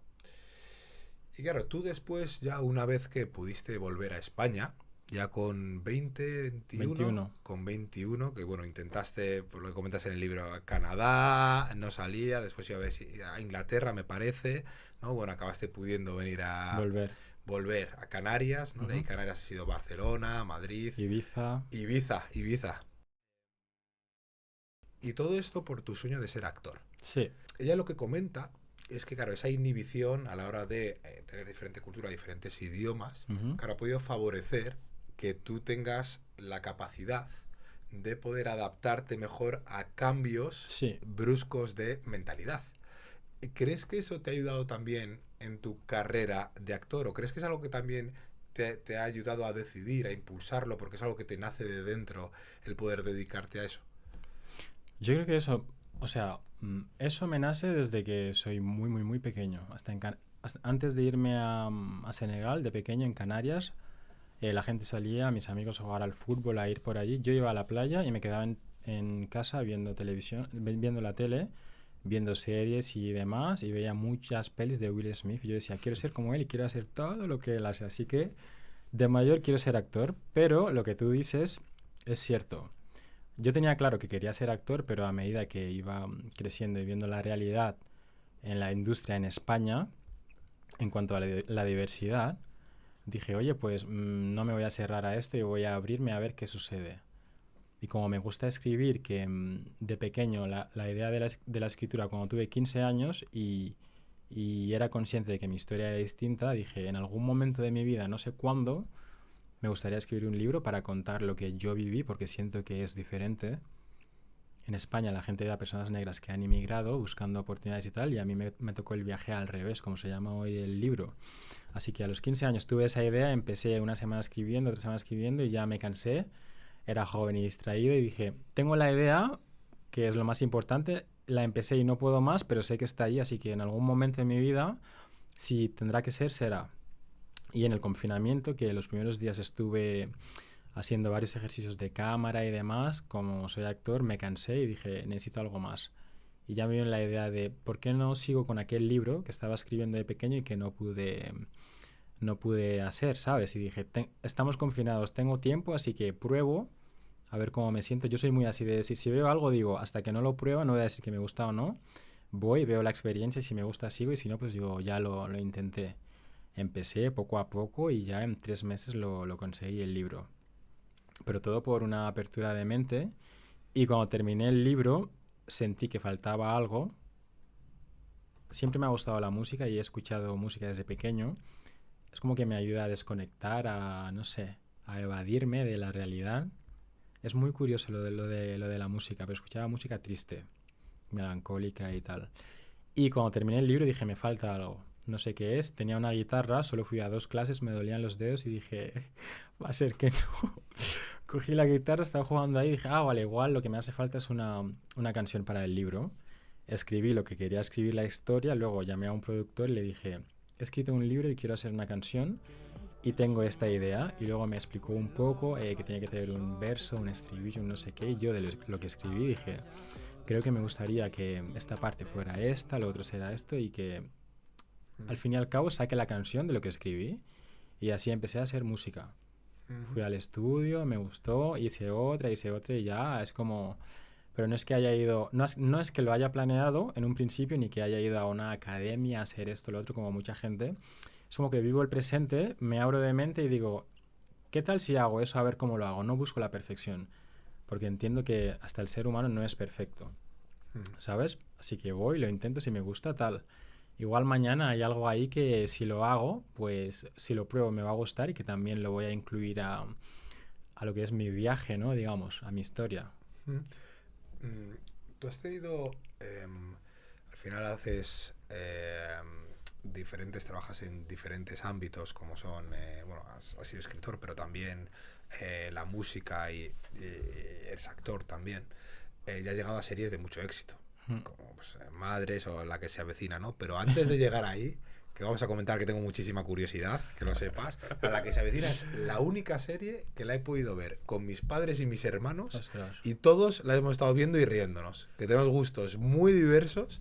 Y claro, tú después, ya una vez que pudiste volver a España, ya con 21, con 21, que bueno, intentaste, por lo que comentas en el libro, a Canadá, no salía, después iba a Inglaterra, me parece, ¿no? Bueno, acabaste pudiendo venir a volver a Canarias, ¿no? De ahí Canarias ha sido Barcelona, Madrid, Ibiza. Y todo esto por tu sueño de ser actor. Sí. Ella lo que comenta es que, claro, esa inhibición a la hora de tener diferente cultura, diferentes idiomas, claro, ha podido favorecer que tú tengas la capacidad de poder adaptarte mejor a cambios bruscos de mentalidad. ¿Crees que eso te ha ayudado también en tu carrera de actor? ¿O crees que es algo que también te ha ayudado a decidir, a impulsarlo, porque es algo que te nace de dentro el poder dedicarte a eso? Yo creo que eso, o sea, eso me nace desde que soy muy, muy, muy pequeño. Hasta antes de irme a Senegal, de pequeño, en Canarias, la gente salía, mis amigos a jugar al fútbol, a ir por allí. Yo iba a la playa y me quedaba en casa viendo televisión, viendo la tele, viendo series y demás, y veía muchas pelis de Will Smith. Y yo decía, quiero ser como él y quiero hacer todo lo que él hace. Así que de mayor quiero ser actor, pero lo que tú dices es cierto. Yo tenía claro que quería ser actor, pero a medida que iba creciendo y viendo la realidad en la industria en España, en cuanto a la diversidad, dije, oye, pues no me voy a cerrar a esto y voy a abrirme a ver qué sucede. Y como me gusta escribir, que de pequeño la idea de la escritura, cuando tuve 15 años y era consciente de que mi historia era distinta, dije, en algún momento de mi vida, no sé cuándo, me gustaría escribir un libro para contar lo que yo viví, porque siento que es diferente. En España la gente ve a personas negras que han inmigrado buscando oportunidades y tal, y a mí me tocó el viaje al revés, como se llama hoy el libro. Así que a los 15 años tuve esa idea, empecé una semana escribiendo, otra semana escribiendo, y ya me cansé. Era joven y distraído y dije, tengo la idea, que es lo más importante, la empecé y no puedo más, pero sé que está ahí, así que en algún momento de mi vida, si tendrá que ser, será. Y en el confinamiento, que los primeros días estuve haciendo varios ejercicios de cámara y demás, como soy actor, me cansé y dije, necesito algo más. Y ya me vino la idea de, ¿por qué no sigo con aquel libro que estaba escribiendo de pequeño y que no pude hacer, ¿sabes? Y dije, estamos confinados, tengo tiempo, así que pruebo a ver cómo me siento. Yo soy muy así de decir, si veo algo, digo, hasta que no lo pruebo, no voy a decir que me gusta o no. Voy, veo la experiencia y si me gusta sigo y si no, pues digo, ya lo intenté. Empecé poco a poco y ya en 3 meses lo conseguí el libro. Pero todo por una apertura de mente. Y cuando terminé el libro sentí que faltaba algo. Siempre me ha gustado la música y he escuchado música desde pequeño. Es como que me ayuda a desconectar, no sé, a evadirme de la realidad. Es muy curioso lo de la música, pero escuchaba música triste, melancólica y tal. Y cuando terminé el libro dije, me falta algo. No sé qué es, tenía una guitarra, solo fui a 2 clases, me dolían los dedos y dije, va a ser que no. Cogí la guitarra, estaba jugando ahí y dije, vale, igual lo que me hace falta es una canción para el libro. Escribí lo que quería escribir, la historia, luego llamé a un productor y le dije, he escrito un libro y quiero hacer una canción y tengo esta idea. Y luego me explicó un poco que tenía que tener un verso, un estribillo, un no sé qué. Y yo de lo que escribí dije, creo que me gustaría que esta parte fuera esta, lo otro será esto y que al fin y al cabo saqué la canción de lo que escribí y así empecé a hacer música. Fui al estudio, me gustó, hice otra y ya es como... Pero no es que haya ido... No es que lo haya planeado en un principio ni que haya ido a una academia a hacer esto o lo otro como mucha gente. Es como que vivo el presente, me abro de mente y digo, ¿qué tal si hago eso? A ver cómo lo hago. No busco la perfección, porque entiendo que hasta el ser humano no es perfecto, ¿sabes? Así que voy, lo intento, si me gusta, tal. igual mañana hay algo ahí que si lo hago, pues si lo pruebo me va a gustar y que también lo voy a incluir a lo que es mi viaje, ¿no? Digamos, a mi historia. Mm. Tú has tenido, al final haces trabajas en diferentes ámbitos, como son, bueno, has sido escritor, pero también la música y eres actor también. Ya has llegado a series de mucho éxito, Mm. como pues, Madres o La que se avecina, ¿no? Pero antes de llegar ahí, que vamos a comentar que tengo muchísima curiosidad, que lo sepas, a La que se avecina es la única serie que la he podido ver con mis padres y mis hermanos Ostras. y todos la hemos estado viendo y riéndonos, que tenemos gustos muy diversos,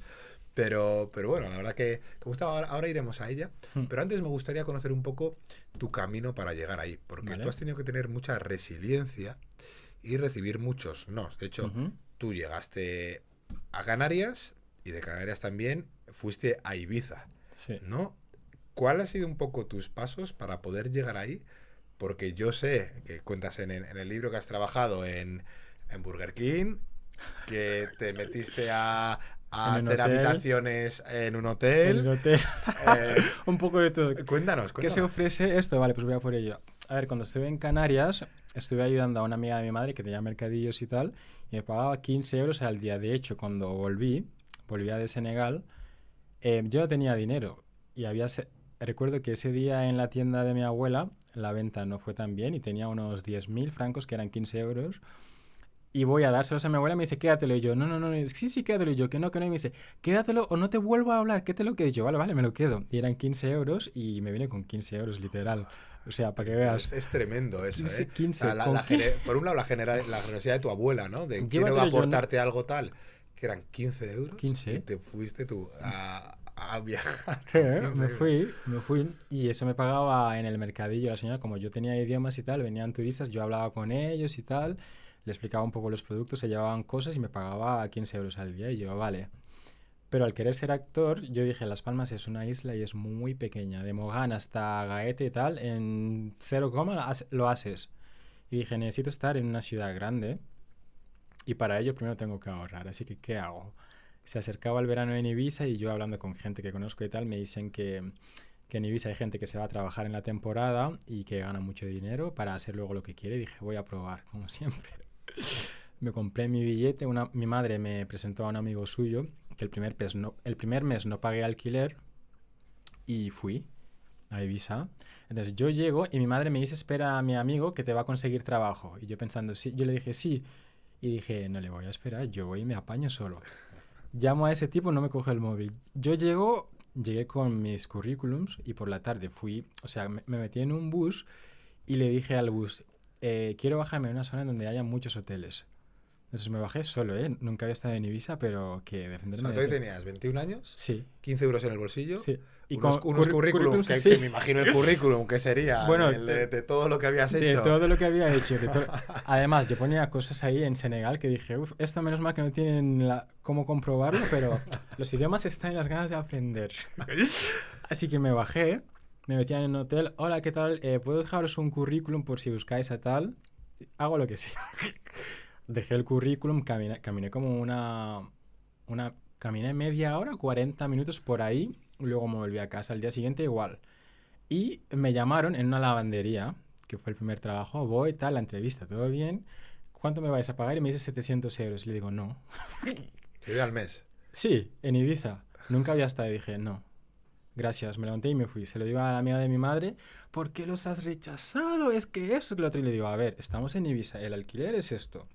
pero bueno, la verdad que me gusta, ahora iremos a ella, Mm. pero antes me gustaría conocer un poco tu camino para llegar ahí, porque tú Vale. has tenido que tener mucha resiliencia y recibir muchos nos. De hecho, Ujú. tú llegaste a Canarias y de Canarias también fuiste a Ibiza, Sí. ¿no? ¿Cuál ha sido un poco tus pasos para poder llegar ahí? Porque yo sé que cuentas en el libro que has trabajado en Burger King, que te metiste En a un hacer hotel. habitaciones en un En el hotel. hotel. Eh, Un poco de todo. cuéntanos, ¿Qué se cuéntanos. ofrece esto? Vale, pues voy a por ello. A ver, cuando estuve en Canarias, estuve ayudando a una amiga de mi madre que tenía mercadillos y tal, y me pagaba 15 euros al día. De hecho, cuando volvía de Senegal, yo no tenía dinero. Y recuerdo que ese día en la tienda de mi abuela, la venta no fue tan bien y tenía unos 10.000 francos, que eran 15 euros. Y voy a dárselos a mi abuela y me dice, quédatelo. Y yo, no, no, no, sí, sí, quédatelo. Y yo, que no, que no. Y me dice, quédatelo o no te vuelvo a hablar, que te lo quedes. Yo, vale, vale, me lo quedo. Y eran 15 euros y me vine con 15 euros, literal. O sea, para que veas, Es tremendo eso, ¿eh? 15 O sea, 15 ¿con qué? por un lado, la generosidad de tu abuela, ¿no? De quiero Llévatelo yo, no. aportarte algo tal, que eran 15 euros y 15. te fuiste tú a viajar con Me 15 euros. fui. Y eso me pagaba en el mercadillo la señora. Como yo tenía idiomas y tal, venían turistas, yo hablaba con ellos y tal. Le explicaba un poco los productos, se llevaban cosas y me pagaba 15 euros al día. Y yo, vale. Pero al querer ser actor, yo dije, Las Palmas es una isla y es muy pequeña. De Mogán hasta Gaete y tal, en 0, lo haces. Y dije, necesito estar en una ciudad grande y para ello primero tengo que ahorrar. Así que, ¿qué hago? Se acercaba el verano en Ibiza y yo hablando con gente que conozco y tal, me dicen que en Ibiza hay gente que se va a trabajar en la temporada y que gana mucho dinero para hacer luego lo que quiere. Y dije, voy a probar, como siempre. Me compré mi billete, mi madre me presentó a un amigo suyo, que el primer mes no pagué alquiler y fui a Ibiza. Entonces yo llego y mi madre me dice, espera a mi amigo que te va a conseguir trabajo. Y yo pensando, sí, yo le dije, sí. Y dije, no le voy a esperar, yo voy y me apaño solo. Llamo a ese tipo, no me coge el móvil. Llegué con mis currículums y por la tarde fui, o sea, me metí en un bus y le dije al bus, quiero bajarme en una zona donde haya muchos hoteles. Entonces me bajé solo, ¿eh? Nunca había estado en Ibiza, pero que O defenderme sea, tú de ahí que... tenías 21 años, Sí, 15 euros en el bolsillo, sí. Y unos, con unos currículum, currículums que así. me imagino el currículum, que sería Bueno, de todo lo que habías de hecho. todo lo que había hecho. Además, yo ponía cosas ahí en Senegal que dije, uff, esto menos mal que no tienen cómo comprobarlo, pero los idiomas están en las ganas de aprender. Así que me bajé, me metí en el hotel. Hola, ¿qué tal? ¿Puedo dejaros un currículum por si buscáis a tal? Hago lo que sea. Dejé el currículum, caminé como caminé media hora, 40 minutos por ahí. Luego me volví a casa. Al día siguiente igual. Y me llamaron en una lavandería, que fue el primer trabajo. Voy, tal, la entrevista, todo bien. ¿Cuánto me vais a pagar? Y me dice 700 euros. Y le digo, no. Sería al mes. Sí, en Ibiza. Nunca había estado. Y dije, no. Gracias, me levanté y me fui. Se lo digo a la amiga de mi madre, ¿por qué los has rechazado? Es que eso, que lo otro. Y le digo, a ver, estamos en Ibiza, el alquiler es esto.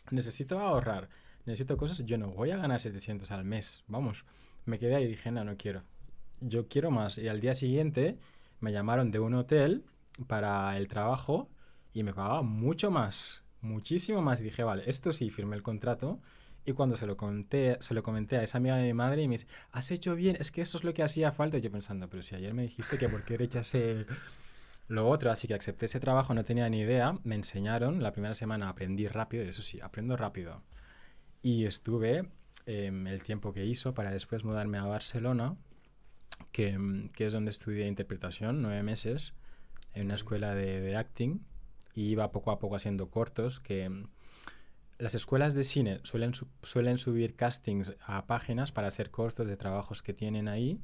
Necesito ahorrar, necesito cosas. Yo no voy a ganar 700 al mes. Vamos, me quedé ahí y dije, no, no quiero. Yo quiero más. Y al día siguiente me llamaron de un hotel para el trabajo y me pagaban mucho más, muchísimo más. Y dije, vale, esto sí, firmé el contrato. Y cuando se lo comenté a esa amiga de mi madre y me dice, has hecho bien, es que esto es lo que hacía falta. Y yo pensando, pero si ayer me dijiste que por qué rechacé lo otro, así que acepté ese trabajo, no tenía ni idea, me enseñaron, la primera semana aprendí rápido, y eso sí, aprendo rápido. Y estuve el tiempo que hizo para después mudarme a Barcelona, que es donde estudié interpretación, 9 meses, en una escuela de acting, y iba poco a poco haciendo cortos, que las escuelas de cine suelen subir castings a páginas para hacer cortos de trabajos que tienen ahí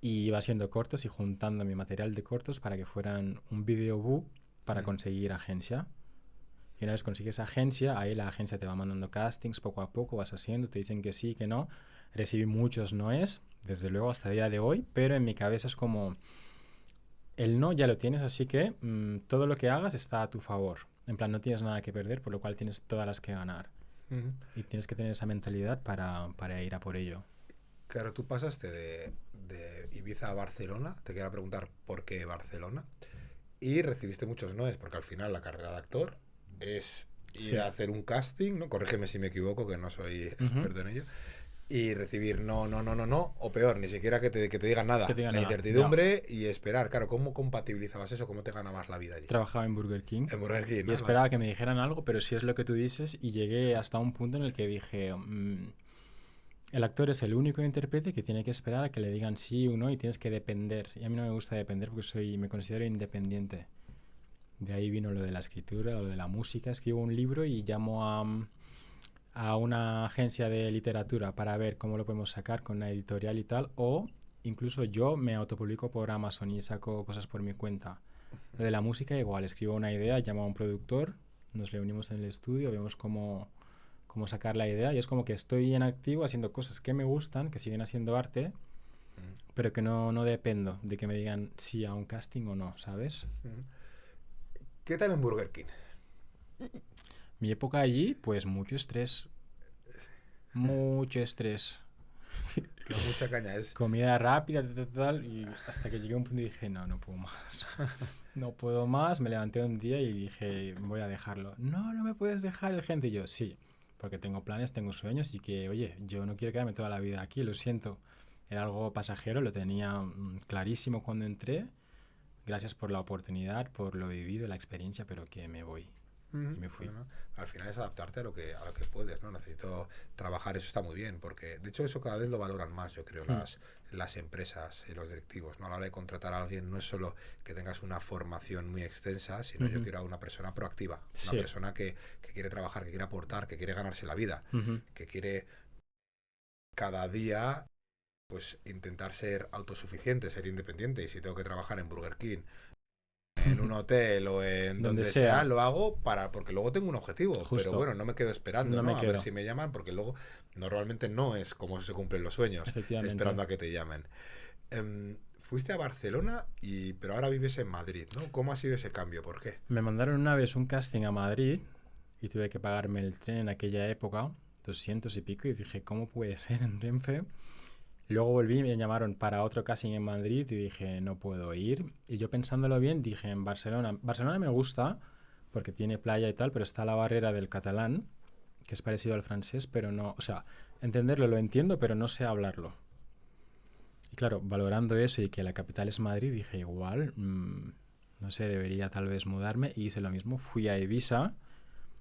y iba haciendo cortos y juntando mi material de cortos para que fueran un videobook para conseguir agencia. Y una vez consigues agencia, ahí la agencia te va mandando castings poco a poco, vas haciendo, te dicen que sí, que no. Recibí muchos noes, desde luego hasta el día de hoy, pero en mi cabeza es como, el no ya lo tienes, así que todo lo que hagas está a tu favor. En plan, no tienes nada que perder, por lo cual tienes todas las que ganar. Y tienes que tener esa mentalidad para ir a por ello. Claro, tú pasaste de Ibiza a Barcelona, te quiero preguntar por qué Barcelona, y recibiste muchos noes, porque al final la carrera de actor es ir a hacer un casting, ¿no? Corrígeme si me equivoco, que no soy experto en ello, y recibir no, o peor, ni siquiera que te digan nada, la incertidumbre y esperar. Claro, ¿cómo compatibilizabas eso? ¿Cómo te ganabas la vida allí? Trabajaba en Burger King. En Burger King, ¿no? Y esperaba que me dijeran algo, pero sí es lo que tú dices, y llegué hasta un punto en el que dije... el actor es el único intérprete que tiene que esperar a que le digan sí o no y tienes que depender. Y a mí no me gusta depender porque me considero independiente. De ahí vino lo de la escritura, lo de la música. Escribo un libro y llamo a una agencia de literatura para ver cómo lo podemos sacar con una editorial y tal. O incluso yo me autopublico por Amazon y saco cosas por mi cuenta. Lo de la música igual. Escribo una idea, llamo a un productor, nos reunimos en el estudio, vemos cómo sacar la idea y es como que estoy en activo haciendo cosas que me gustan, que siguen haciendo arte, pero que no dependo de que me digan sí a un casting o no, ¿sabes? ¿Qué tal en Burger King? Mi época allí, pues mucho estrés. Mucho estrés. Mucha caña es. Comida rápida, tal, y hasta que llegué a un punto y dije, no puedo más. No puedo más, me levanté un día y dije, voy a dejarlo. No me puedes dejar el gente. Y yo, sí. Porque tengo planes, tengo sueños y que, oye, yo no quiero quedarme toda la vida aquí, lo siento. Era algo pasajero, lo tenía clarísimo cuando entré. Gracias por la oportunidad, por lo vivido, la experiencia, pero que me voy. Y me fui. Bueno, al final es adaptarte a lo que puedes, ¿no? Necesito trabajar, eso está muy bien, porque de hecho eso cada vez lo valoran más, yo creo, las empresas y los directivos, ¿no? A la hora de contratar a alguien no es solo que tengas una formación muy extensa, sino yo quiero a una persona proactiva, una persona que quiere trabajar, que quiere aportar, que quiere ganarse la vida, que quiere cada día pues intentar ser autosuficiente, ser independiente, y si tengo que trabajar en Burger King, en un hotel o en donde sea, lo hago porque luego tengo un objetivo. Justo. Pero bueno, no me quedo esperando, ¿no? A ver si me llaman, porque luego normalmente no es como se cumplen los sueños, esperando a que te llamen. Fuiste a Barcelona, pero ahora vives en Madrid, ¿no? ¿Cómo ha sido ese cambio? ¿Por qué? Me mandaron una vez un casting a Madrid y tuve que pagarme el tren en aquella época, 200 y pico, y dije, ¿cómo puede ser en Renfe? Luego volví y me llamaron para otro casting en Madrid y dije, no puedo ir. Y yo pensándolo bien, dije, en Barcelona. Barcelona me gusta porque tiene playa y tal, pero está la barrera del catalán, que es parecido al francés, pero no... O sea, entenderlo lo entiendo, pero no sé hablarlo. Y claro, valorando eso y que la capital es Madrid, dije, igual, no sé, debería tal vez mudarme. Y hice lo mismo. Fui a Ibiza,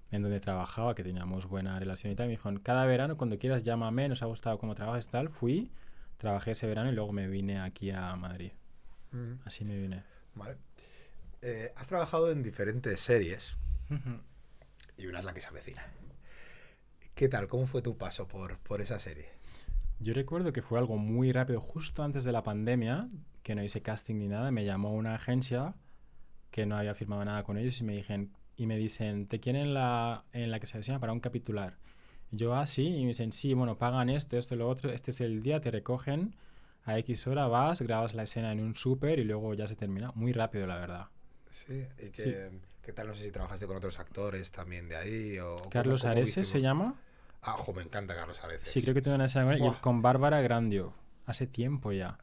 en donde trabajaba, que teníamos buena relación y tal. Me dijeron, cada verano, cuando quieras, llámame, nos ha gustado cómo trabajas y tal. Fui... Trabajé ese verano y luego me vine aquí a Madrid. Así me vine. Vale. Has trabajado en diferentes series y una es la que se avecina. ¿Qué tal? ¿Cómo fue tu paso por esa serie? Yo recuerdo que fue algo muy rápido. Justo antes de la pandemia, que no hice casting ni nada, me llamó una agencia que no había firmado nada con ellos y me dicen, te quieren en la que se avecina para un capitular. Yo, sí, y me dicen, sí, bueno, pagan esto, lo otro, este es el día, te recogen, a X hora vas, grabas la escena en un súper y luego ya se termina. Muy rápido, la verdad. Sí, ¿y qué tal? No sé si trabajaste con otros actores también de ahí o... ¿Carlos Areces se llama? Ah, me encanta Carlos Areces. Sí, creo que tengo una escena con él, y con Bárbara Grandio, hace tiempo ya.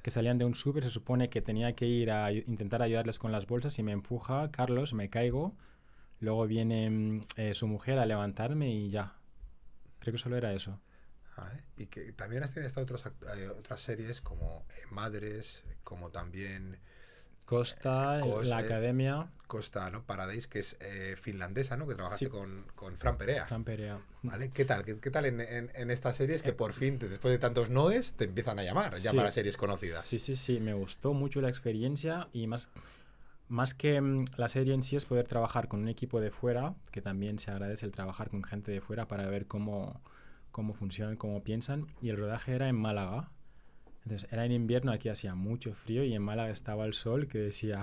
Que salían de un súper, se supone que tenía que ir a intentar ayudarles con las bolsas y me empuja Carlos, me caigo, luego viene su mujer a levantarme y ya. Creo que solo era eso. Y que también has tenido otras series como Madres, como también Costa, La Academia. Costa, ¿no? Paradise, que es finlandesa, ¿no? Que trabajaste con Fran Perea. Fran Perea. ¿Vale? ¿Qué tal? ¿Qué tal en estas series que por fin, después de tantos noes, te empiezan a llamar ya para series conocidas? Sí. Me gustó mucho la experiencia y más... más que la serie en sí es poder trabajar con un equipo de fuera, que también se agradece el trabajar con gente de fuera para ver cómo funcionan, cómo piensan. Y el rodaje era en Málaga. Entonces era en invierno, aquí hacía mucho frío y en Málaga estaba el sol que decía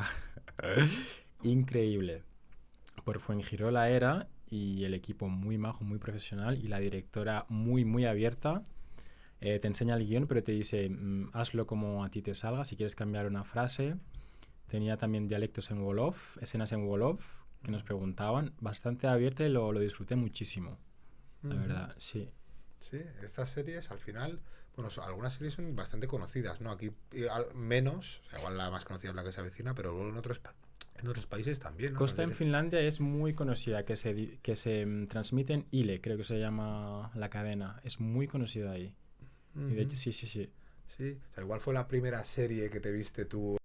increíble. Por Fuengirola era y el equipo muy majo, muy profesional y la directora muy, muy abierta. Te enseña el guión, pero te dice, hazlo como a ti te salga. Si quieres cambiar una frase. Tenía también dialectos en Wolof, escenas en Wolof que nos preguntaban. Bastante abierta y lo disfruté muchísimo. La verdad, sí. Sí, estas series al final, bueno, algunas series son bastante conocidas, ¿no? Aquí menos, o sea, igual la más conocida es la que se avecina, pero luego en otros países también, ¿no? Son Costa en series. Finlandia es muy conocida, que se transmite en Ile, creo que se llama la cadena. Es muy conocida ahí. Y de hecho, sí, sí, sí. Sí, o sea, igual fue la primera serie que te viste tú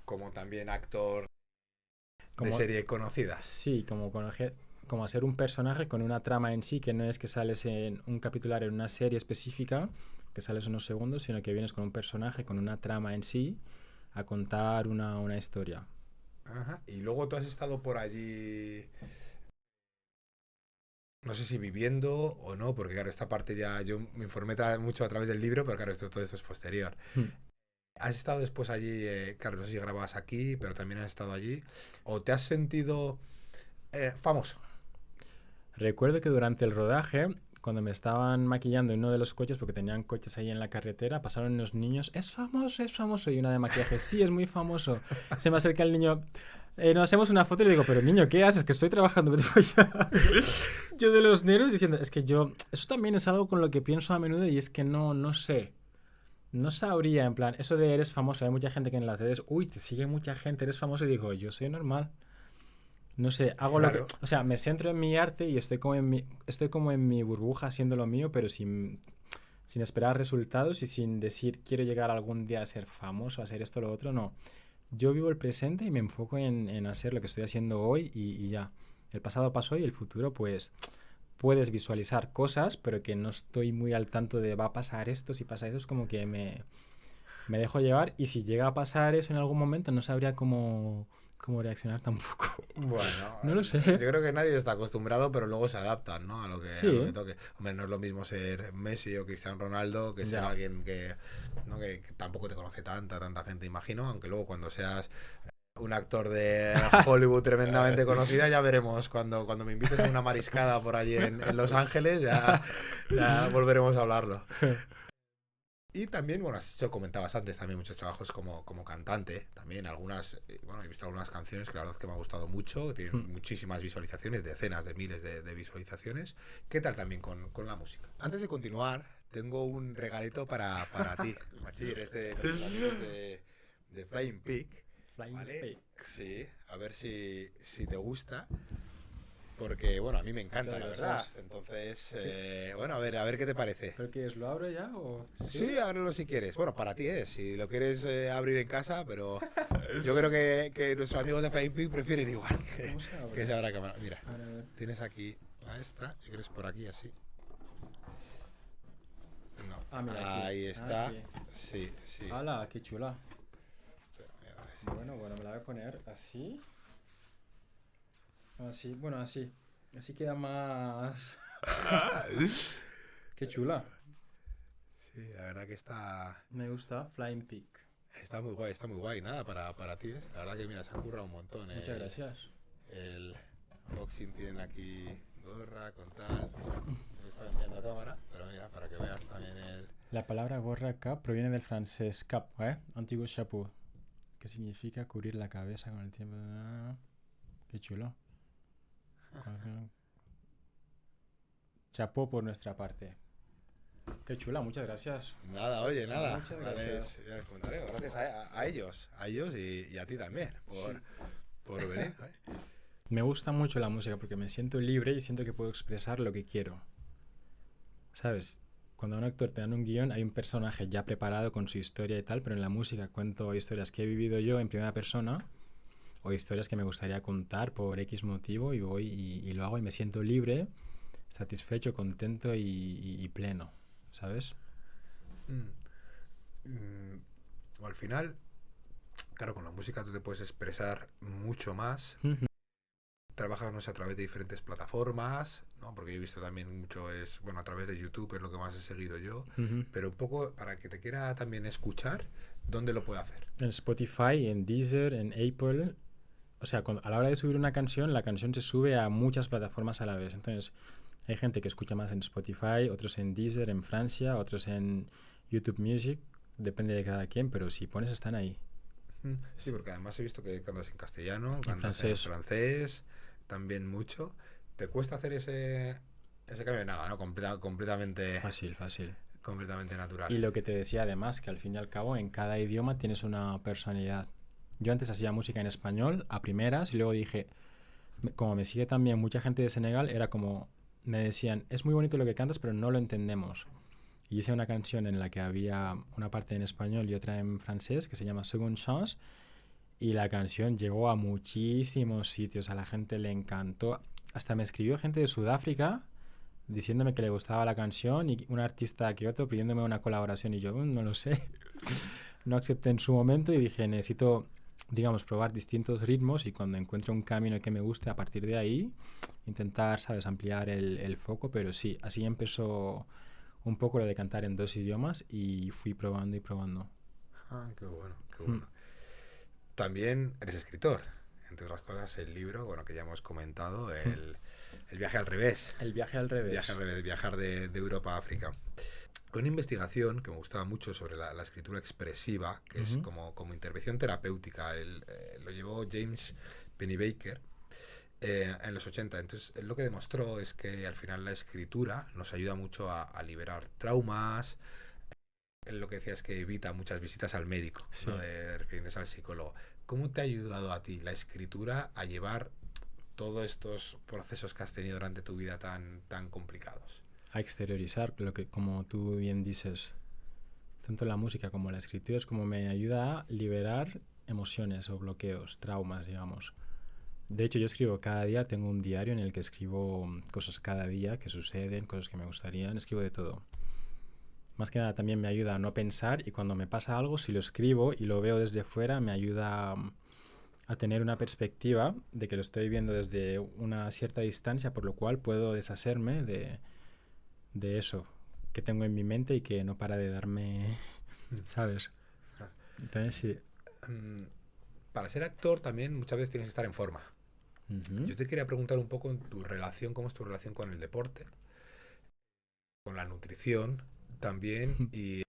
como también actor de Como, serie conocida. sí, como hacer un personaje con una trama en sí, que no es que sales en un capitular en una serie específica, que sales unos segundos, sino que vienes con un personaje, con una trama en sí, a contar una historia. Ajá. Y luego tú has estado por allí, no sé si viviendo o no, porque claro, esta parte ya yo me informé mucho a través del libro, pero claro, todo esto es posterior. Hmm. ¿Has estado después allí, claro, no sé si grababas aquí, pero también has estado allí, o te has sentido famoso? Recuerdo que durante el rodaje, cuando me estaban maquillando en uno de los coches, porque tenían coches ahí en la carretera, pasaron unos niños, es famoso, y una de maquillaje, sí, es muy famoso. Se me acerca el niño, nos hacemos una foto y le digo, pero niño, ¿qué haces? Que estoy trabajando, vete para allá". Yo de los nervios diciendo, es que yo, eso también es algo con lo que pienso a menudo y es que no sé. No sabría, en plan, eso de eres famoso, hay mucha gente que en las redes, uy, te sigue mucha gente, eres famoso, y digo, yo soy normal. No sé, hago lo que. Claro. O sea, me centro en mi arte y estoy como en mi burbuja haciendo lo mío, pero sin esperar resultados y sin decir quiero llegar algún día a ser famoso, a hacer esto o lo otro. No. Yo vivo el presente y me enfoco en hacer lo que estoy haciendo hoy y ya. El pasado pasó y el futuro, pues puedes visualizar cosas, pero que no estoy muy al tanto de va a pasar esto, si pasa eso, es como que me dejo llevar y si llega a pasar eso en algún momento no sabría cómo reaccionar tampoco. Bueno, No lo yo sé. creo que nadie está acostumbrado, pero luego se adaptan, ¿no? A lo que Sí, toque. Hombre, no es lo mismo ser Messi o Cristiano Ronaldo que ser ya. alguien que, ¿no? que tampoco te conoce tanta gente, imagino, aunque luego cuando seas un actor de Hollywood tremendamente conocida, ya veremos. Cuando me invites a una mariscada por allí en Los Ángeles, ya volveremos a hablarlo. Y también, bueno, eso comentabas antes, también muchos trabajos como cantante, también algunas, bueno, he visto algunas canciones que la verdad es que me ha gustado mucho, que tienen muchísimas visualizaciones, decenas de miles de visualizaciones. ¿Qué tal también con la música? Antes de continuar, tengo un regalito para ti, Machi, eres de los amigos de Flying Pig, Flying ¿vale? Pig. Sí, a ver si te gusta. Porque, bueno, a mí me encanta, Muchas la verdad. gracias. Entonces, ¿Qué? bueno, a ver qué te parece. ¿Pero qué es? ¿Lo abro ya o...? ¿Sí? Sí, ábrelo si quieres. Bueno, para ti es, si lo quieres abrir en casa, pero yo creo que nuestros amigos de Flying Pig prefieren igual ¿Cómo se que abre? se abra cámara. Mira, A ver, a ver. tienes aquí a esta, yo creo que es por aquí así. No, Ah, mira, aquí. ahí está. Aquí. Sí, sí. ¡Hala, qué chula! Espera, mira, a ver si Bueno, bueno, me la voy a poner así. Así, bueno, así. Así queda más... ¡Qué chula! sí, la verdad que Me gusta Flying Pig. está muy guay, está muy guay. Nada, para ti es. La verdad que, mira, se han currado un montón. Muchas gracias. El unboxing tienen aquí gorra con tal. Me está enseñando a cámara, pero mira, para que veas también el. La palabra gorra cap proviene del francés cap, antiguo chapeau, que significa cubrir la cabeza con el tiempo. Qué chulo. Chapeau por nuestra parte. Qué chula, muchas gracias. Nada, oye, nada. Muchas Vale, gracias. ya les comentaré. Gracias a ellos y a ti también Sí. por venir. Me gusta mucho la música porque me siento libre y siento que puedo expresar lo que quiero. ¿Sabes? Cuando a un actor te dan un guión, hay un personaje ya preparado con su historia y tal, pero en la música cuento historias que he vivido yo en primera persona o historias que me gustaría contar por X motivo y voy y lo hago y me siento libre, satisfecho, contento y pleno, ¿sabes? Mm, mm, al final, Claro, con la música tú te puedes expresar mucho más. Ujú. Trabajas, no sé, a través de diferentes plataformas, ¿no? Porque yo he visto también mucho, bueno, a través de YouTube es lo que más he seguido yo. Ujú. Pero un poco, para que te quiera también escuchar, ¿dónde lo puede hacer? En Spotify, en Deezer, en Apple. O sea, a la hora de subir una canción, la canción se sube a muchas plataformas a la vez. Entonces, hay gente que escucha más en Spotify, otros en Deezer, en Francia, otros en YouTube Music. Depende de cada quien, pero si pones están ahí. Sí, porque además he visto que cantas en castellano, En cantas en francés. francés, también mucho. ¿Te cuesta hacer ese cambio? Nada, ¿no? Completamente, Fácil, fácil. completamente natural. Y lo que te decía además, que al fin y al cabo en cada idioma tienes una personalidad. Yo antes hacía música en español a primeras y luego dije, como me sigue también mucha gente de Senegal, era como, me decían, es muy bonito lo que cantas, pero no lo entendemos. Y hice una canción en la que había una parte en español y otra en francés que se llama Second Chance y la canción llegó a muchísimos sitios, a la gente le encantó. Hasta me escribió gente de Sudáfrica diciéndome que le gustaba la canción y un artista que otro pidiéndome una colaboración y yo no lo sé. No acepté en su momento y dije necesito, digamos, probar distintos ritmos y cuando encuentre un camino que me guste a partir de ahí intentar, sabes, ampliar el foco, pero sí, así empezó un poco lo de cantar en dos idiomas y fui probando y probando. Ah, qué bueno, qué Mm. bueno. También eres escritor, entre otras cosas, el libro, bueno, que ya hemos comentado, Mm. el viaje al revés. El viaje al Viaje al revés. revés, viajar de Europa a África. Una investigación que me gustaba mucho sobre la escritura expresiva, que es Ujú. como intervención terapéutica. Lo llevó James Pennebaker en los 80. Entonces, él lo que demostró es que al final la escritura nos ayuda mucho a liberar traumas. Él lo que decía es que evita muchas visitas al médico, Sí. ¿no? Refiriéndose al psicólogo. ¿Cómo te ha ayudado a ti la escritura a llevar todos estos procesos que has tenido durante tu vida tan complicados? A exteriorizar lo que, como tú bien dices, tanto la música como la escritura es como me ayuda a liberar emociones o bloqueos, traumas, digamos. De hecho, yo escribo cada día, tengo un diario en el que escribo cosas cada día que suceden, cosas que me gustarían, escribo de todo. Más que nada también me ayuda a no pensar y cuando me pasa algo, si lo escribo y lo veo desde fuera, me ayuda a tener una perspectiva de que lo estoy viendo desde una cierta distancia, por lo cual puedo deshacerme de eso que tengo en mi mente y que no para de darme, ¿sabes? Entonces sí. Mm, Para ser actor también muchas veces tienes que estar en forma. Ujú. Yo te quería preguntar un poco en tu relación, cómo es tu relación con el deporte, con la nutrición también, y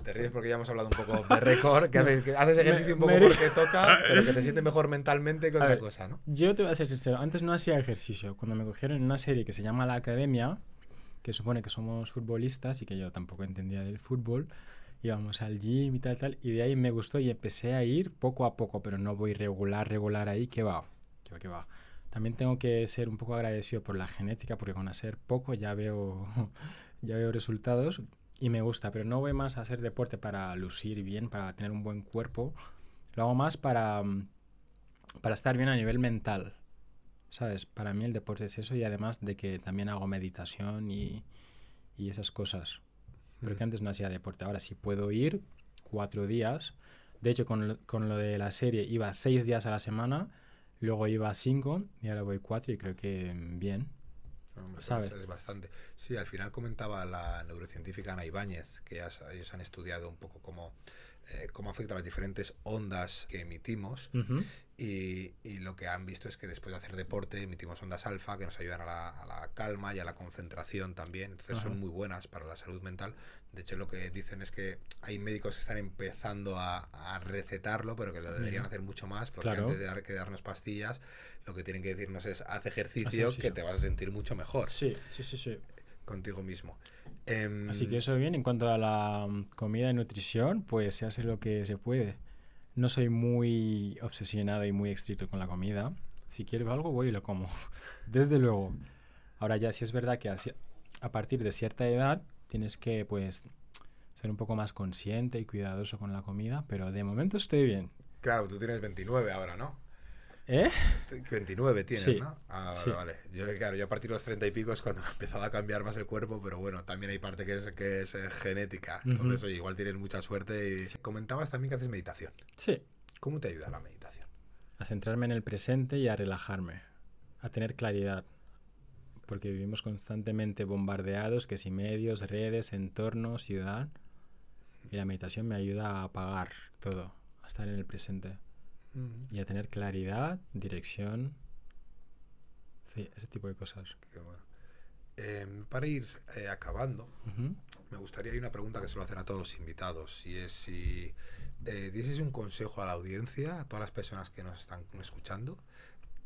te ríes porque ya hemos hablado un poco off the record, No, que haces ejercicio un poco me- porque toca, pero que te sientes mejor mentalmente que A otra ver, cosa, ¿no? yo te voy a ser sincero, antes no hacía ejercicio. Cuando me cogieron en una serie que se llama La Academia, que supone que somos futbolistas y que yo tampoco entendía del fútbol, íbamos al gym y tal, y de ahí me gustó y empecé a ir poco a poco, pero no voy regular ahí, que va. También tengo que ser un poco agradecido por la genética, porque con hacer poco ya veo, ya veo resultados y me gusta, pero no voy más a hacer deporte para lucir bien, para tener un buen cuerpo, lo hago más para estar bien a nivel mental, ¿sabes? Para mí el deporte es eso y además de que también hago meditación y esas cosas. Pero Mm. que antes no hacía deporte. Ahora sí puedo ir 4 días. De hecho, con lo de la serie iba 6 días a la semana, luego iba 5 y ahora voy 4 y creo que bien, Hombre, pero ¿sabes? eso es bastante. Sí, al final comentaba la neurocientífica Ana Ibáñez, que ellos han estudiado un poco cómo afectan las diferentes ondas que emitimos. Ujú. Y lo que han visto es que después de hacer deporte emitimos ondas alfa que nos ayudan a la calma y a la concentración también. Entonces Ajá. son muy buenas para la salud mental. De hecho, lo que dicen es que hay médicos que están empezando a recetarlo, pero que lo deberían Mira, hacer mucho más, porque claro. antes de darnos pastillas, lo que tienen que decirnos es haz Hace ejercicio que ejercicio. te vas a sentir mucho mejor Sí, sí, sí, sí. contigo mismo. Así que Em, eso bien. En cuanto a la comida y nutrición, pues se hace lo que se puede. No soy muy obsesionado y muy estricto con la comida. Si quiero algo, voy y lo como. Desde luego. Ahora ya sí es verdad que a partir de cierta edad tienes que pues ser un poco más consciente y cuidadoso con la comida, pero de momento estoy bien. claro, tú tienes 29 ahora, ¿no? ¿Eh? 29 tienes, Sí, ¿no? Ah, vale, sí. vale. Yo a partir de los 30 y pico es cuando me empezaba a cambiar más el cuerpo, pero bueno, también hay parte que es genética. Ujú. Entonces, oye, igual tienes mucha suerte. Y Sí. comentabas también que haces meditación. Sí. ¿Cómo te ayuda la meditación? A centrarme en el presente y a relajarme, a tener claridad, porque vivimos constantemente bombardeados, que si medios, redes, entorno, ciudad, y la meditación me ayuda a apagar todo, a estar en el presente y a tener claridad, dirección, sí, ese tipo de cosas. Qué bueno. Para ir acabando, me gustaría, hay una pregunta que suelo hacer a todos los invitados, y es si dieses un consejo a la audiencia, a todas las personas que nos están escuchando,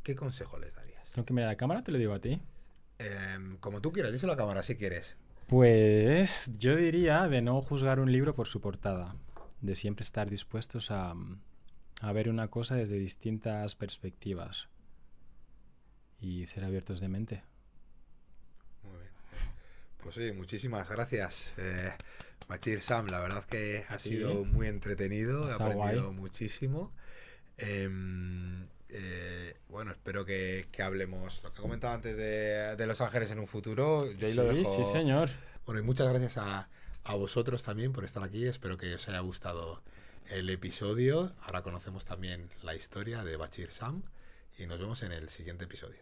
¿qué consejo les darías? ¿Tengo que mirar a la cámara? Te lo digo a ti. Como tú quieras, díselo a la cámara si quieres. Pues yo diría de no juzgar un libro por su portada, de siempre estar dispuestos a ver una cosa desde distintas perspectivas y ser abiertos de mente. Muy bien. Pues oye, muchísimas gracias, Bachir Sam. La verdad que ha sido muy entretenido, he aprendido muchísimo. Bueno, espero que hablemos lo que he comentado antes de Los Ángeles en un futuro. Yo ahí lo dejo. Sí, señor. Bueno, y muchas gracias a vosotros también por estar aquí. Espero que os haya gustado el episodio. Ahora conocemos también la historia de Bachir Sam y nos vemos en el siguiente episodio.